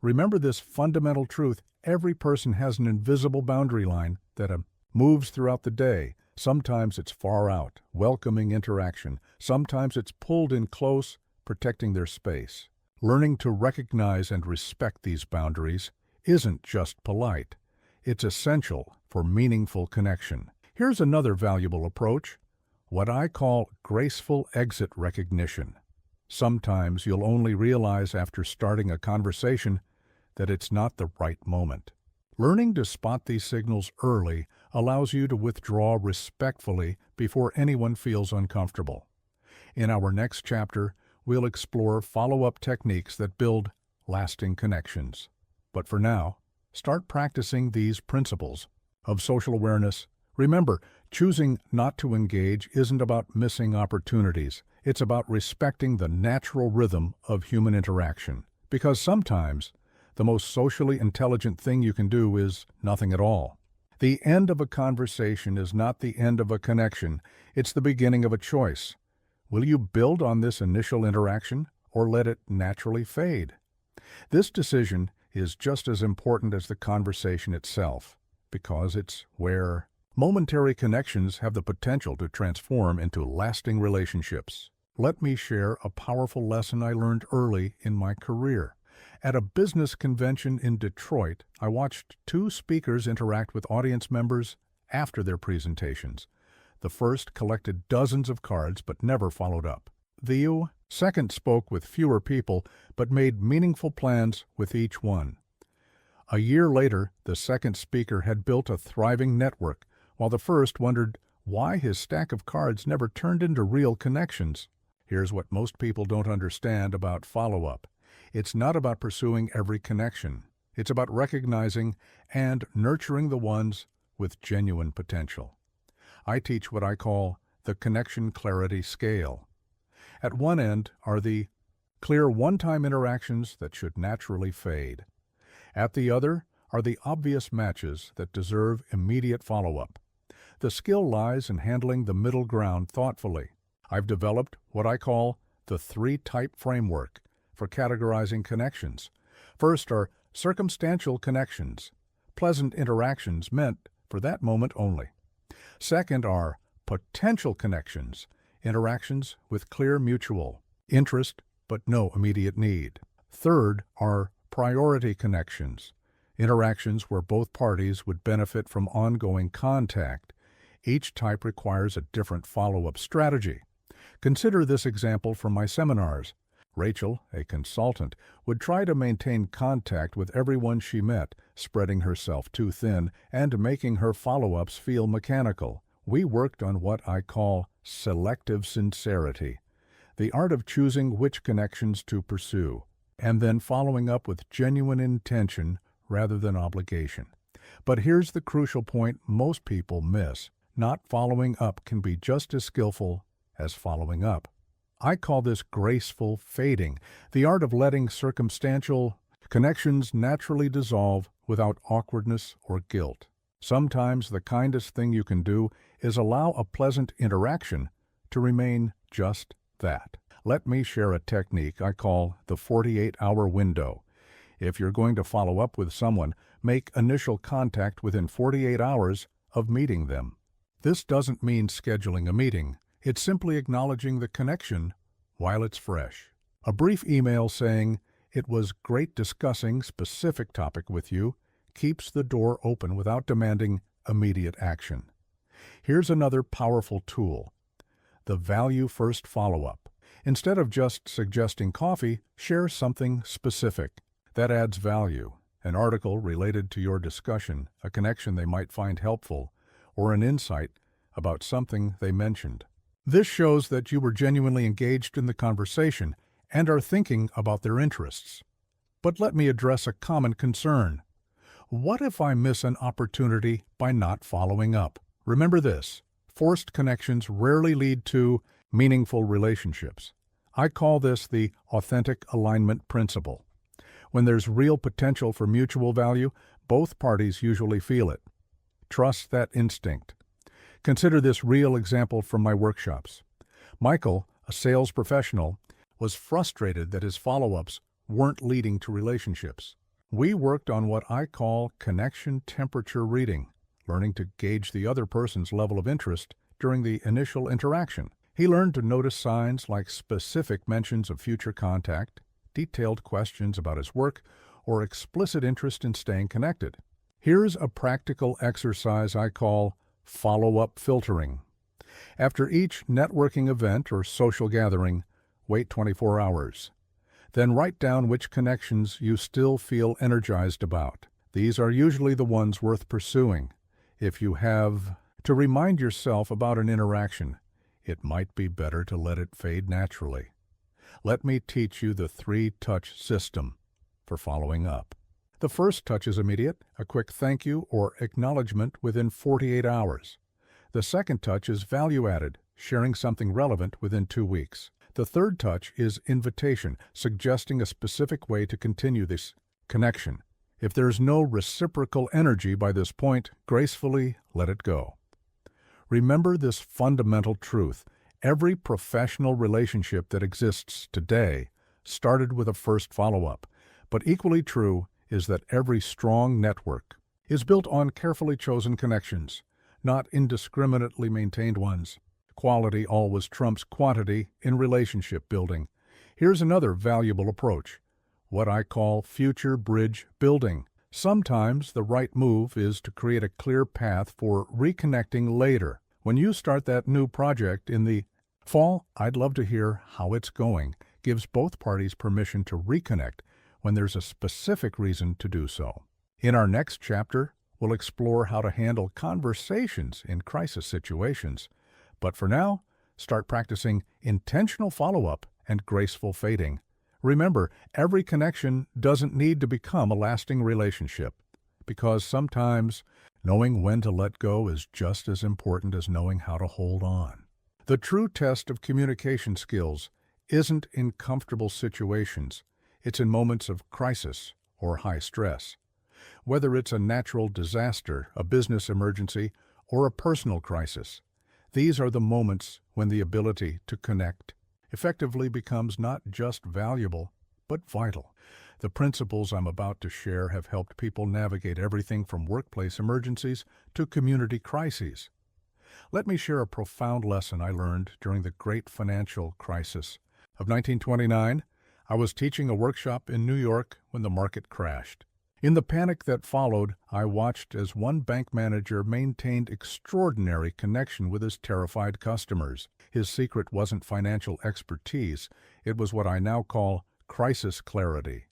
Remember this fundamental truth: every person has an invisible boundary line that moves throughout the day. Sometimes it's far out, welcoming interaction. Sometimes it's pulled in close, protecting their space. Learning to recognize and respect these boundaries isn't just polite. It's essential for meaningful connection. Here's another valuable approach, what I call graceful exit recognition. Sometimes you'll only realize after starting a conversation that it's not the right moment. Learning to spot these signals early allows you to withdraw respectfully before anyone feels uncomfortable. In our next chapter, we'll explore follow-up techniques that build lasting connections. But for now, start practicing these principles of social awareness. Remember, choosing not to engage isn't about missing opportunities. It's about respecting the natural rhythm of human interaction. Because sometimes, the most socially intelligent thing you can do is nothing at all. The end of a conversation is not the end of a connection. It's the beginning of a choice. Will you build on this initial interaction or let it naturally fade? This decision is just as important as the conversation itself, because it's where momentary connections have the potential to transform into lasting relationships. Let me share a powerful lesson I learned early in my career. At a business convention in Detroit, I watched two speakers interact with audience members after their presentations. The first collected dozens of cards but never followed up. The second spoke with fewer people but made meaningful plans with each one. A year later, the second speaker had built a thriving network, while the first wondered why his stack of cards never turned into real connections. Here's what most people don't understand about follow-up. It's not about pursuing every connection. It's about recognizing and nurturing the ones with genuine potential. I teach what I call the connection clarity scale. At one end are the clear one-time interactions that should naturally fade. At the other are the obvious matches that deserve immediate follow-up. The skill lies in handling the middle ground thoughtfully. I've developed what I call the three-type framework for categorizing connections. First are circumstantial connections, pleasant interactions meant for that moment only. Second are potential connections, interactions with clear mutual interest but no immediate need. Third are priority connections, interactions where both parties would benefit from ongoing contact. Each type requires a different follow-up strategy. Consider this example from my seminars. Rachel, a consultant, would try to maintain contact with everyone she met, spreading herself too thin and making her follow-ups feel mechanical. We worked on what I call selective sincerity, the art of choosing which connections to pursue, and then following up with genuine intention rather than obligation. But here's the crucial point most people miss. Not following up can be just as skillful as following up. I call this graceful fading, the art of letting circumstantial connections naturally dissolve without awkwardness or guilt. Sometimes the kindest thing you can do is allow a pleasant interaction to remain just that. Let me share a technique I call the 48-hour window. If you're going to follow up with someone, make initial contact within 48 hours of meeting them. This doesn't mean scheduling a meeting. It's simply acknowledging the connection while it's fresh. A brief email saying, "It was great discussing specific topic with you," keeps the door open without demanding immediate action. Here's another powerful tool, the value-first follow-up. Instead of just suggesting coffee, share something specific that adds value, an article related to your discussion, a connection they might find helpful, or an insight about something they mentioned. This shows that you were genuinely engaged in the conversation and are thinking about their interests. But let me address a common concern. What if I miss an opportunity by not following up? Remember this, forced connections rarely lead to meaningful relationships. I call this the authentic alignment principle. When there's real potential for mutual value, both parties usually feel it. Trust that instinct. Consider this real example from my workshops. Michael, a sales professional, was frustrated that his follow-ups weren't leading to relationships. We worked on what I call connection temperature reading, learning to gauge the other person's level of interest during the initial interaction. He learned to notice signs like specific mentions of future contact, detailed questions about his work, or explicit interest in staying connected. Here's a practical exercise I call follow-up filtering. After each networking event or social gathering, wait 24 hours. Then write down which connections you still feel energized about. These are usually the ones worth pursuing. If you have to remind yourself about an interaction, it might be better to let it fade naturally. Let me teach you the 3-touch system for following up. The first touch is immediate, a quick thank you or acknowledgement within 48 hours. The second touch is value-added, sharing something relevant within 2 weeks. The third touch is invitation, suggesting a specific way to continue this connection. If there's no reciprocal energy by this point, gracefully let it go. Remember this fundamental truth. Every professional relationship that exists today started with a first follow-up, but equally true is that every strong network is built on carefully chosen connections, not indiscriminately maintained ones. Quality always trumps quantity in relationship building. Here's another valuable approach, what I call future bridge building. Sometimes the right move is to create a clear path for reconnecting later. When you start that new project in the fall, I'd love to hear how it's going. Gives both parties permission to reconnect when there's a specific reason to do so. In our next chapter, we'll explore how to handle conversations in crisis situations. But for now, start practicing intentional follow-up and graceful fading. Remember, every connection doesn't need to become a lasting relationship, because sometimes knowing when to let go is just as important as knowing how to hold on. The true test of communication skills isn't in comfortable situations. It's in moments of crisis or high stress. Whether it's a natural disaster, a business emergency, or a personal crisis, these are the moments when the ability to connect effectively becomes not just valuable, but vital. The principles I'm about to share have helped people navigate everything from workplace emergencies to community crises. Let me share a profound lesson I learned during the great financial crisis of 1929. I was teaching a workshop in New York when the market crashed. In the panic that followed, I watched as one bank manager maintained extraordinary connection with his terrified customers. His secret wasn't financial expertise, it was what I now call crisis clarity,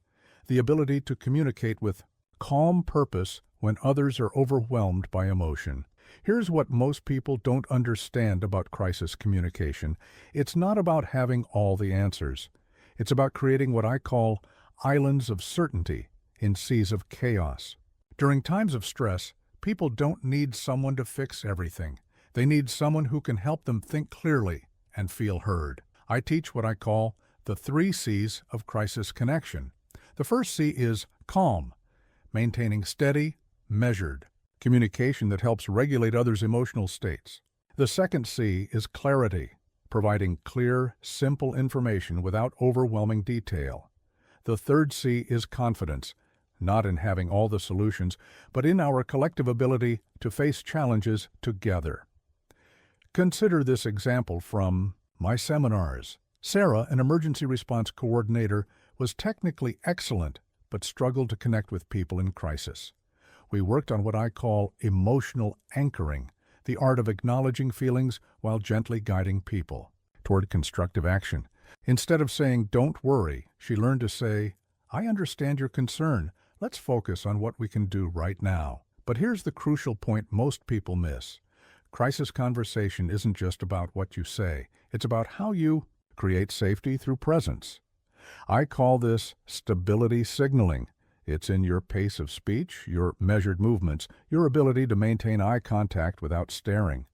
the ability to communicate with calm purpose when others are overwhelmed by emotion. Here's what most people don't understand about crisis communication. It's not about having all the answers. It's about creating what I call islands of certainty in seas of chaos. During times of stress, people don't need someone to fix everything. They need someone who can help them think clearly and feel heard. I teach what I call the 3 C's of crisis connection. The first C is calm, maintaining steady, measured communication that helps regulate others' emotional states. The second C is clarity, providing clear, simple information without overwhelming detail. The third C is confidence, not in having all the solutions, but in our collective ability to face challenges together. Consider this example from my seminars. Sarah, an emergency response coordinator, was technically excellent, but struggled to connect with people in crisis. We worked on what I call emotional anchoring, the art of acknowledging feelings while gently guiding people toward constructive action. Instead of saying, "Don't worry," she learned to say, "I understand your concern. Let's focus on what we can do right now." But here's the crucial point most people miss. Crisis conversation isn't just about what you say. It's about how you create safety through presence. I call this stability signaling. It's in your pace of speech, your measured movements, your ability to maintain eye contact without staring.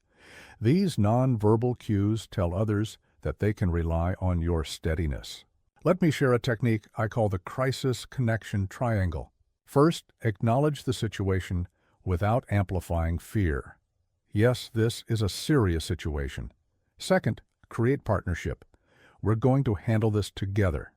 These nonverbal cues tell others that they can rely on your steadiness. Let me share a technique I call the crisis connection triangle. First, acknowledge the situation without amplifying fear. Yes, this is a serious situation. Second, create partnership. We're going to handle this together.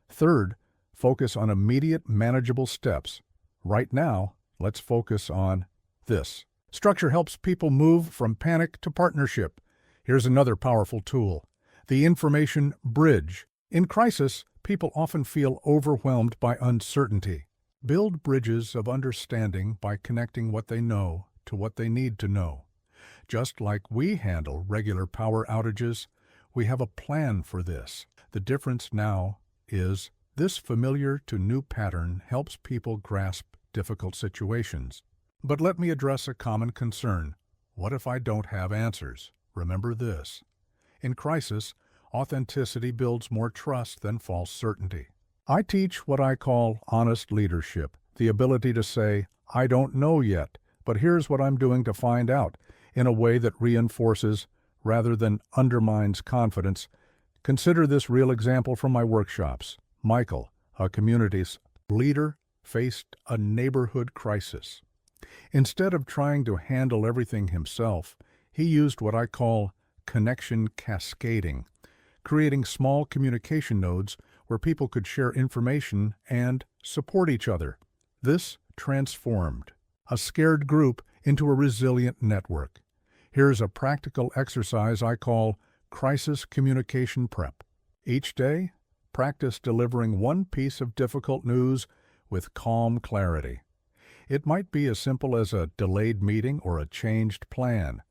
Third, focus on immediate manageable steps. Right now, let's focus on this. Structure helps people move from panic to partnership. Here's another powerful tool, the information bridge. In crisis, people often feel overwhelmed by uncertainty. Build bridges of understanding by connecting what they know to what they need to know. Just like we handle regular power outages, we have a plan for this. The difference now is this familiar to new pattern helps people grasp difficult situations. But let me address a common concern. What if I don't have answers? Remember this. In crisis, authenticity builds more trust than false certainty. I teach what I call honest leadership, the ability to say, I don't know yet, but here's what I'm doing to find out, in a way that reinforces rather than undermines confidence. Consider this real example from my workshops. Michael, a community's leader, faced a neighborhood crisis. Instead of trying to handle everything himself, he used what I call connection cascading, creating small communication nodes where people could share information and support each other. This transformed a scared group into a resilient network. Here's a practical exercise I call crisis communication prep. Each day, practice delivering one piece of difficult news with calm clarity. It might be as simple as a delayed meeting or a changed plan.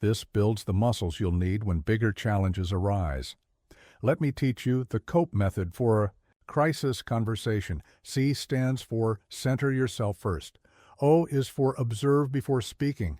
This builds the muscles you'll need when bigger challenges arise. Let me teach you the COPE method for a crisis conversation. C stands for center yourself first. O is for observe before speaking.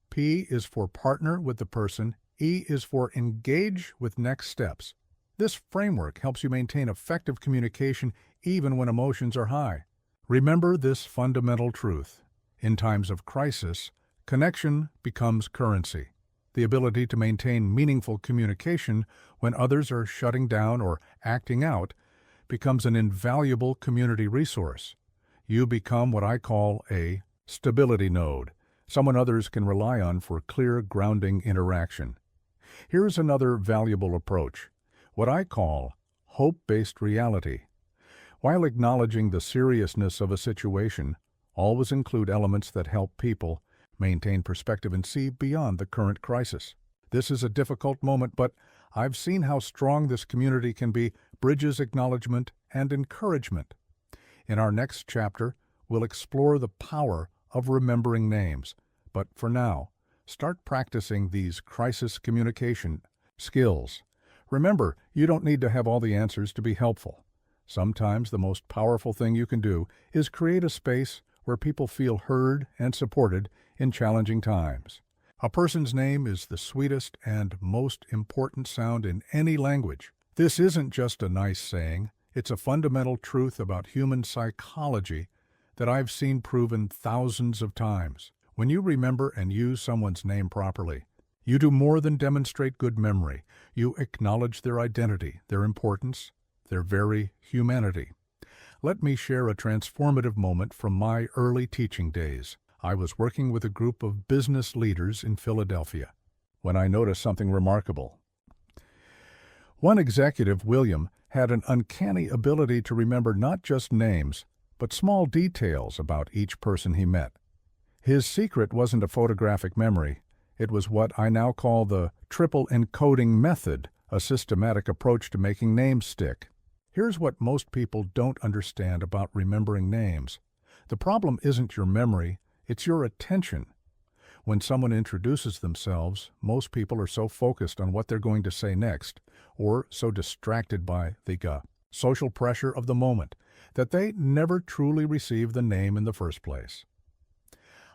P is for partner with the person. E is for engage with next steps. This framework helps you maintain effective communication even when emotions are high. Remember this fundamental truth. In times of crisis, connection becomes currency. The ability to maintain meaningful communication when others are shutting down or acting out becomes an invaluable community resource. You become what I call a stability node, someone others can rely on for clear, grounding interaction. Here's another valuable approach, what I call hope-based reality. While acknowledging the seriousness of a situation, always include elements that help people maintain perspective and see beyond the current crisis. This is a difficult moment, but I've seen how strong this community can be, bridges acknowledgement and encouragement. In our next chapter, we'll explore the power of remembering names. But for now, start practicing these crisis communication skills. Remember, you don't need to have all the answers to be helpful. Sometimes the most powerful thing you can do is create a space where people feel heard and supported in challenging times. A person's name is the sweetest and most important sound in any language. This isn't just a nice saying, it's a fundamental truth about human psychology that I've seen proven thousands of times. When you remember and use someone's name properly, you do more than demonstrate good memory. You acknowledge their identity, their importance, their very humanity. Let me share a transformative moment from my early teaching days. I was working with a group of business leaders in Philadelphia when I noticed something remarkable. One executive, William, had an uncanny ability to remember not just names, but small details about each person he met. His secret wasn't a photographic memory. It was what I now call the triple encoding method, a systematic approach to making names stick. Here's what most people don't understand about remembering names. The problem isn't your memory, it's your attention. When someone introduces themselves, most people are so focused on what they're going to say next, or so distracted by the social pressure of the moment, that they never truly receive the name in the first place.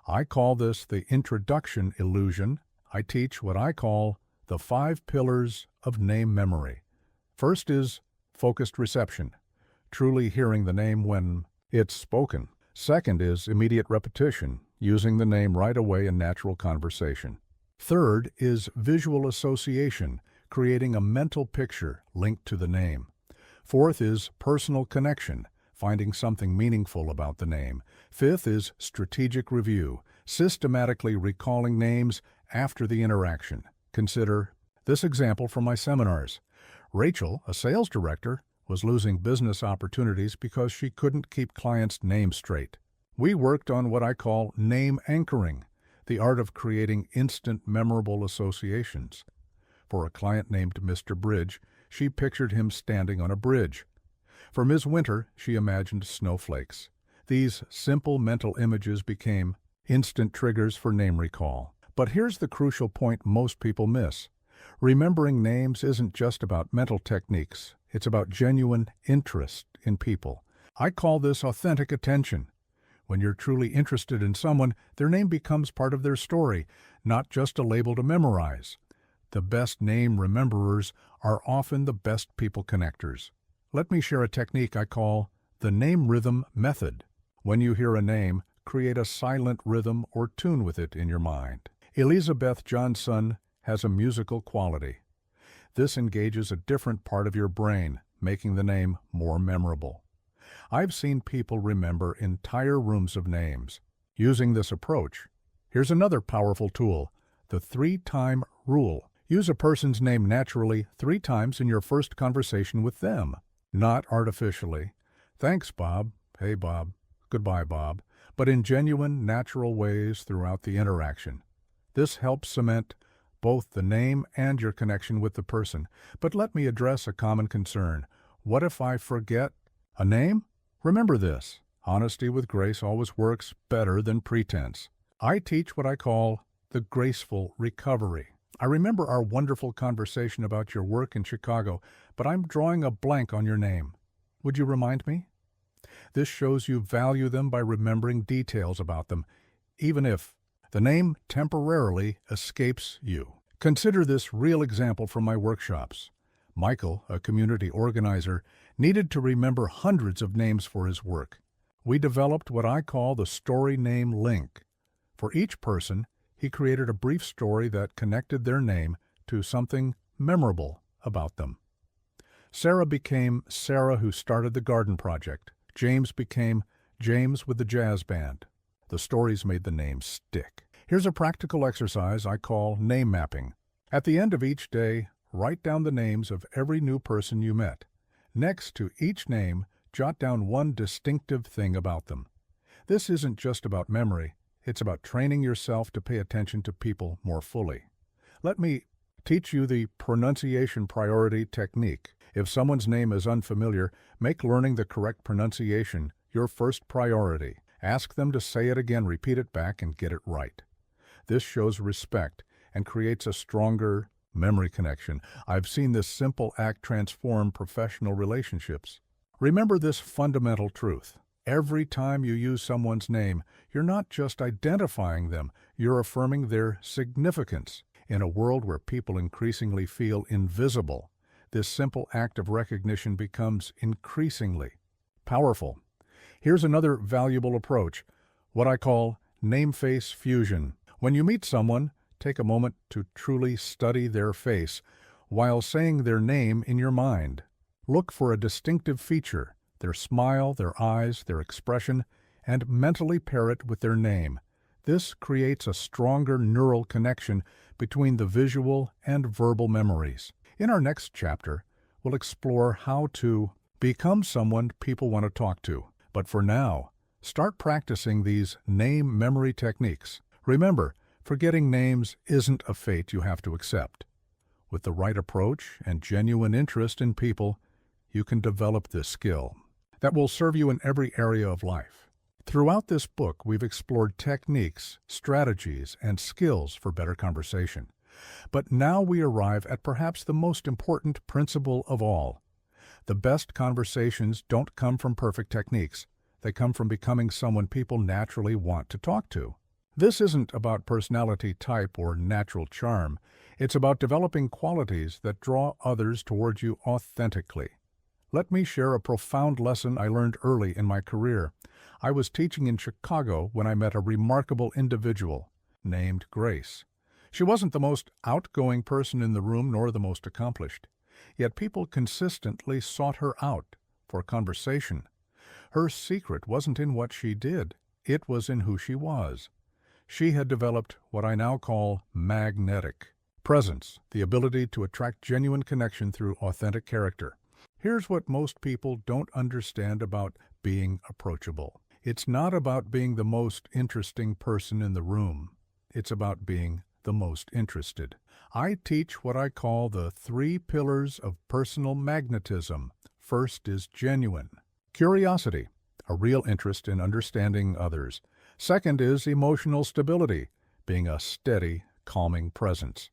I call this the introduction illusion. I teach what I call the 5 pillars of name memory. First is focused reception, truly hearing the name when it's spoken. Second is immediate repetition, using the name right away in natural conversation. Third is visual association, creating a mental picture linked to the name. Fourth is personal connection, finding something meaningful about the name. Fifth is strategic review, systematically recalling names after the interaction. Consider this example from my seminars. Rachel, a sales director, was losing business opportunities because she couldn't keep clients' names straight. We worked on what I call name anchoring, the art of creating instant memorable associations. For a client named Mr. Bridge, she pictured him standing on a bridge. For Ms. Winter, she imagined snowflakes. These simple mental images became instant triggers for name recall. But here's the crucial point most people miss. Remembering names isn't just about mental techniques. It's about genuine interest in people. I call this authentic attention. When you're truly interested in someone, their name becomes part of their story, not just a label to memorize. The best name rememberers are often the best people connectors. Let me share a technique I call the name rhythm method. When you hear a name, create a silent rhythm or tune with it in your mind. Elizabeth Johnson has a musical quality. This engages a different part of your brain, making the name more memorable. I've seen people remember entire rooms of names. Using this approach, here's another powerful tool, the 3-time rule. Use a person's name naturally 3 times in your first conversation with them, not artificially. Thanks, Bob. Hey, Bob. Goodbye, Bob. But in genuine, natural ways throughout the interaction. This helps cement both the name and your connection with the person. But let me address a common concern. What if I forget a name? Remember this. Honesty with grace always works better than pretense. I teach what I call the graceful recovery. I remember our wonderful conversation about your work in Chicago, but I'm drawing a blank on your name. Would you remind me? This shows you value them by remembering details about them, even if the name temporarily escapes you. Consider this real example from my workshops. Michael, a community organizer, needed to remember hundreds of names for his work. We developed what I call the story name link. For each person, he created a brief story that connected their name to something memorable about them. Sarah became Sarah who started the garden project. James became James with the jazz band. The stories made the name stick. Here's a practical exercise I call name mapping. At the end of each day, write down the names of every new person you met. Next to each name, jot down one distinctive thing about them. This isn't just about memory. It's about training yourself to pay attention to people more fully. Let me teach you the pronunciation priority technique. If someone's name is unfamiliar, make learning the correct pronunciation your first priority. Ask them to say it again, repeat it back, and get it right. This shows respect and creates a stronger memory connection. I've seen this simple act transform professional relationships. Remember this fundamental truth. Every time you use someone's name, you're not just identifying them, you're affirming their significance. In a world where people increasingly feel invisible, this simple act of recognition becomes increasingly powerful. Here's another valuable approach, what I call name-face fusion. When you meet someone, take a moment to truly study their face while saying their name in your mind. Look for a distinctive feature, their smile, their eyes, their expression, and mentally pair it with their name. This creates a stronger neural connection between the visual and verbal memories. In our next chapter, we'll explore how to become someone people want to talk to. But for now, start practicing these name memory techniques. Remember, forgetting names isn't a fate you have to accept. With the right approach and genuine interest in people, you can develop this skill that will serve you in every area of life. Throughout this book, we've explored techniques, strategies, and skills for better conversation. But now we arrive at perhaps the most important principle of all. The best conversations don't come from perfect techniques. They come from becoming someone people naturally want to talk to. This isn't about personality type or natural charm. It's about developing qualities that draw others towards you authentically. Let me share a profound lesson I learned early in my career. I was teaching in Chicago when I met a remarkable individual named Grace. She wasn't the most outgoing person in the room nor the most accomplished. Yet people consistently sought her out for conversation. Her secret wasn't in what she did. It was in who she was. She had developed what I now call magnetic presence, the ability to attract genuine connection through authentic character. Here's what most people don't understand about being approachable. It's not about being the most interesting person in the room. It's about being the most interested. I teach what I call the 3 pillars of personal magnetism. First is genuine curiosity, a real interest in understanding others. Second is emotional stability, being a steady, calming presence.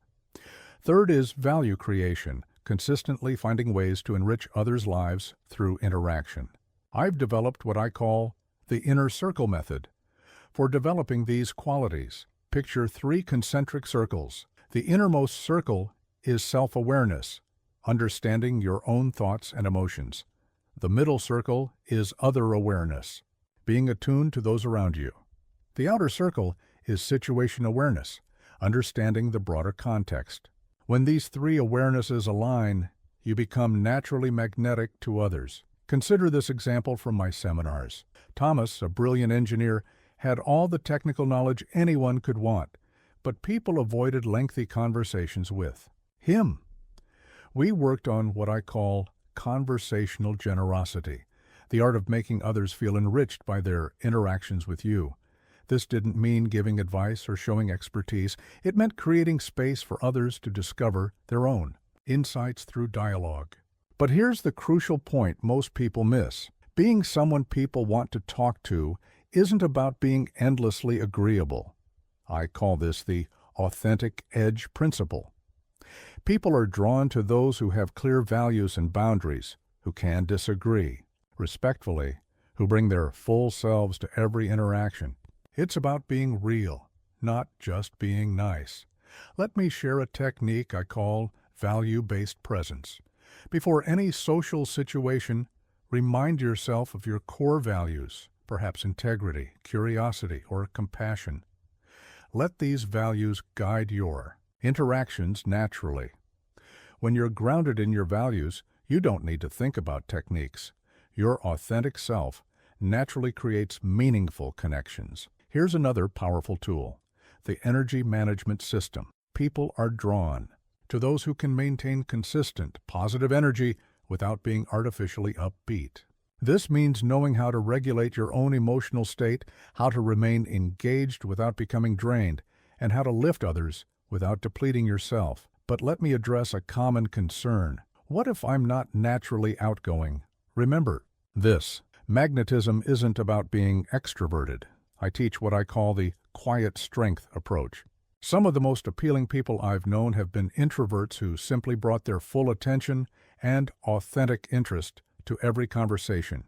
Third is value creation, consistently finding ways to enrich others' lives through interaction. I've developed what I call the inner circle method. For developing these qualities, picture 3 concentric circles. The innermost circle is self-awareness, understanding your own thoughts and emotions. The middle circle is other awareness, being attuned to those around you. The outer circle is situation awareness, understanding the broader context. When these 3 awarenesses align, you become naturally magnetic to others. Consider this example from my seminars. Thomas, a brilliant engineer, had all the technical knowledge anyone could want, but people avoided lengthy conversations with him. We worked on what I call conversational generosity, the art of making others feel enriched by their interactions with you. This didn't mean giving advice or showing expertise. It meant creating space for others to discover their own insights through dialogue. But here's the crucial point most people miss. Being someone people want to talk to isn't about being endlessly agreeable. I call this the authentic edge principle. People are drawn to those who have clear values and boundaries, who can disagree respectfully, who bring their full selves to every interaction. It's about being real, not just being nice. Let me share a technique I call value-based presence. Before any social situation, remind yourself of your core values, perhaps integrity, curiosity, or compassion. Let these values guide your interactions naturally. When you're grounded in your values, you don't need to think about techniques. Your authentic self naturally creates meaningful connections. Here's another powerful tool, the energy management system. People are drawn to those who can maintain consistent, positive energy without being artificially upbeat. This means knowing how to regulate your own emotional state, how to remain engaged without becoming drained, and how to lift others without depleting yourself. But let me address a common concern. What if I'm not naturally outgoing? Remember this. Magnetism isn't about being extroverted. I teach what I call the quiet strength approach. Some of the most appealing people I've known have been introverts who simply brought their full attention and authentic interest to every conversation.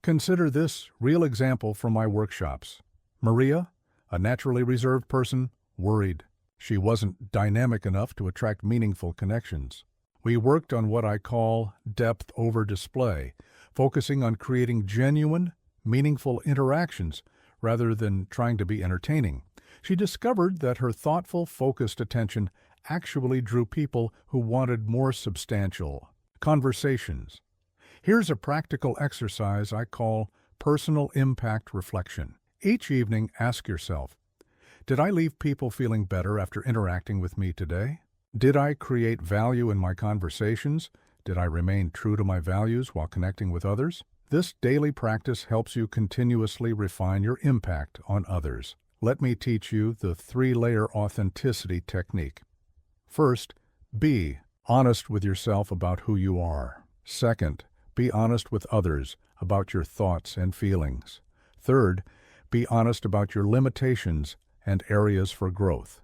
Consider this real example from my workshops. Maria, a naturally reserved person, worried. She wasn't dynamic enough to attract meaningful connections. We worked on what I call depth over display, focusing on creating genuine, meaningful interactions rather than trying to be entertaining. She discovered that her thoughtful, focused attention actually drew people who wanted more substantial conversations. Here's a practical exercise I call personal impact reflection. Each evening, ask yourself, did I leave people feeling better after interacting with me today? Did I create value in my conversations? Did I remain true to my values while connecting with others? This daily practice helps you continuously refine your impact on others. Let me teach you the 3-layer authenticity technique. First, be honest with yourself about who you are. Second, be honest with others about your thoughts and feelings. Third, be honest about your limitations and areas for growth.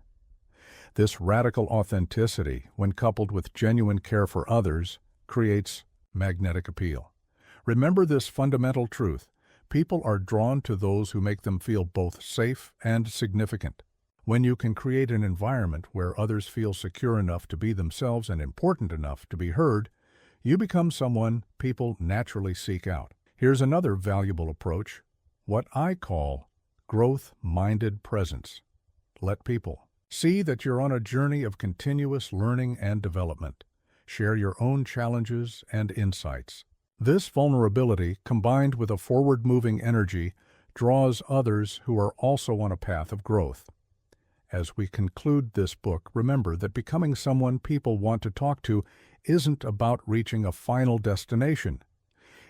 This radical authenticity, when coupled with genuine care for others, creates magnetic appeal. Remember this fundamental truth. People are drawn to those who make them feel both safe and significant. When you can create an environment where others feel secure enough to be themselves and important enough to be heard, you become someone people naturally seek out. Here's another valuable approach, what I call growth-minded presence. Let people see that you're on a journey of continuous learning and development. Share your own challenges and insights. This vulnerability, combined with a forward-moving energy, draws others who are also on a path of growth. As we conclude this book, remember that becoming someone people want to talk to isn't about reaching a final destination.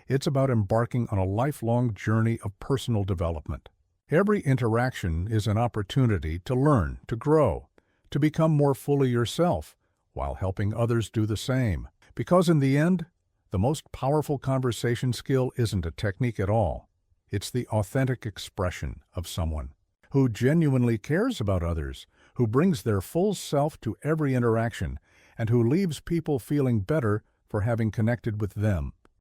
It's about embarking on a lifelong journey of personal development. Every interaction is an opportunity to learn, to grow, to become more fully yourself, while helping others do the same. Because in the end, the most powerful conversation skill isn't a technique at all. It's the authentic expression of someone. who genuinely cares about others, who brings their full self to every interaction, and who leaves people feeling better for having connected with them.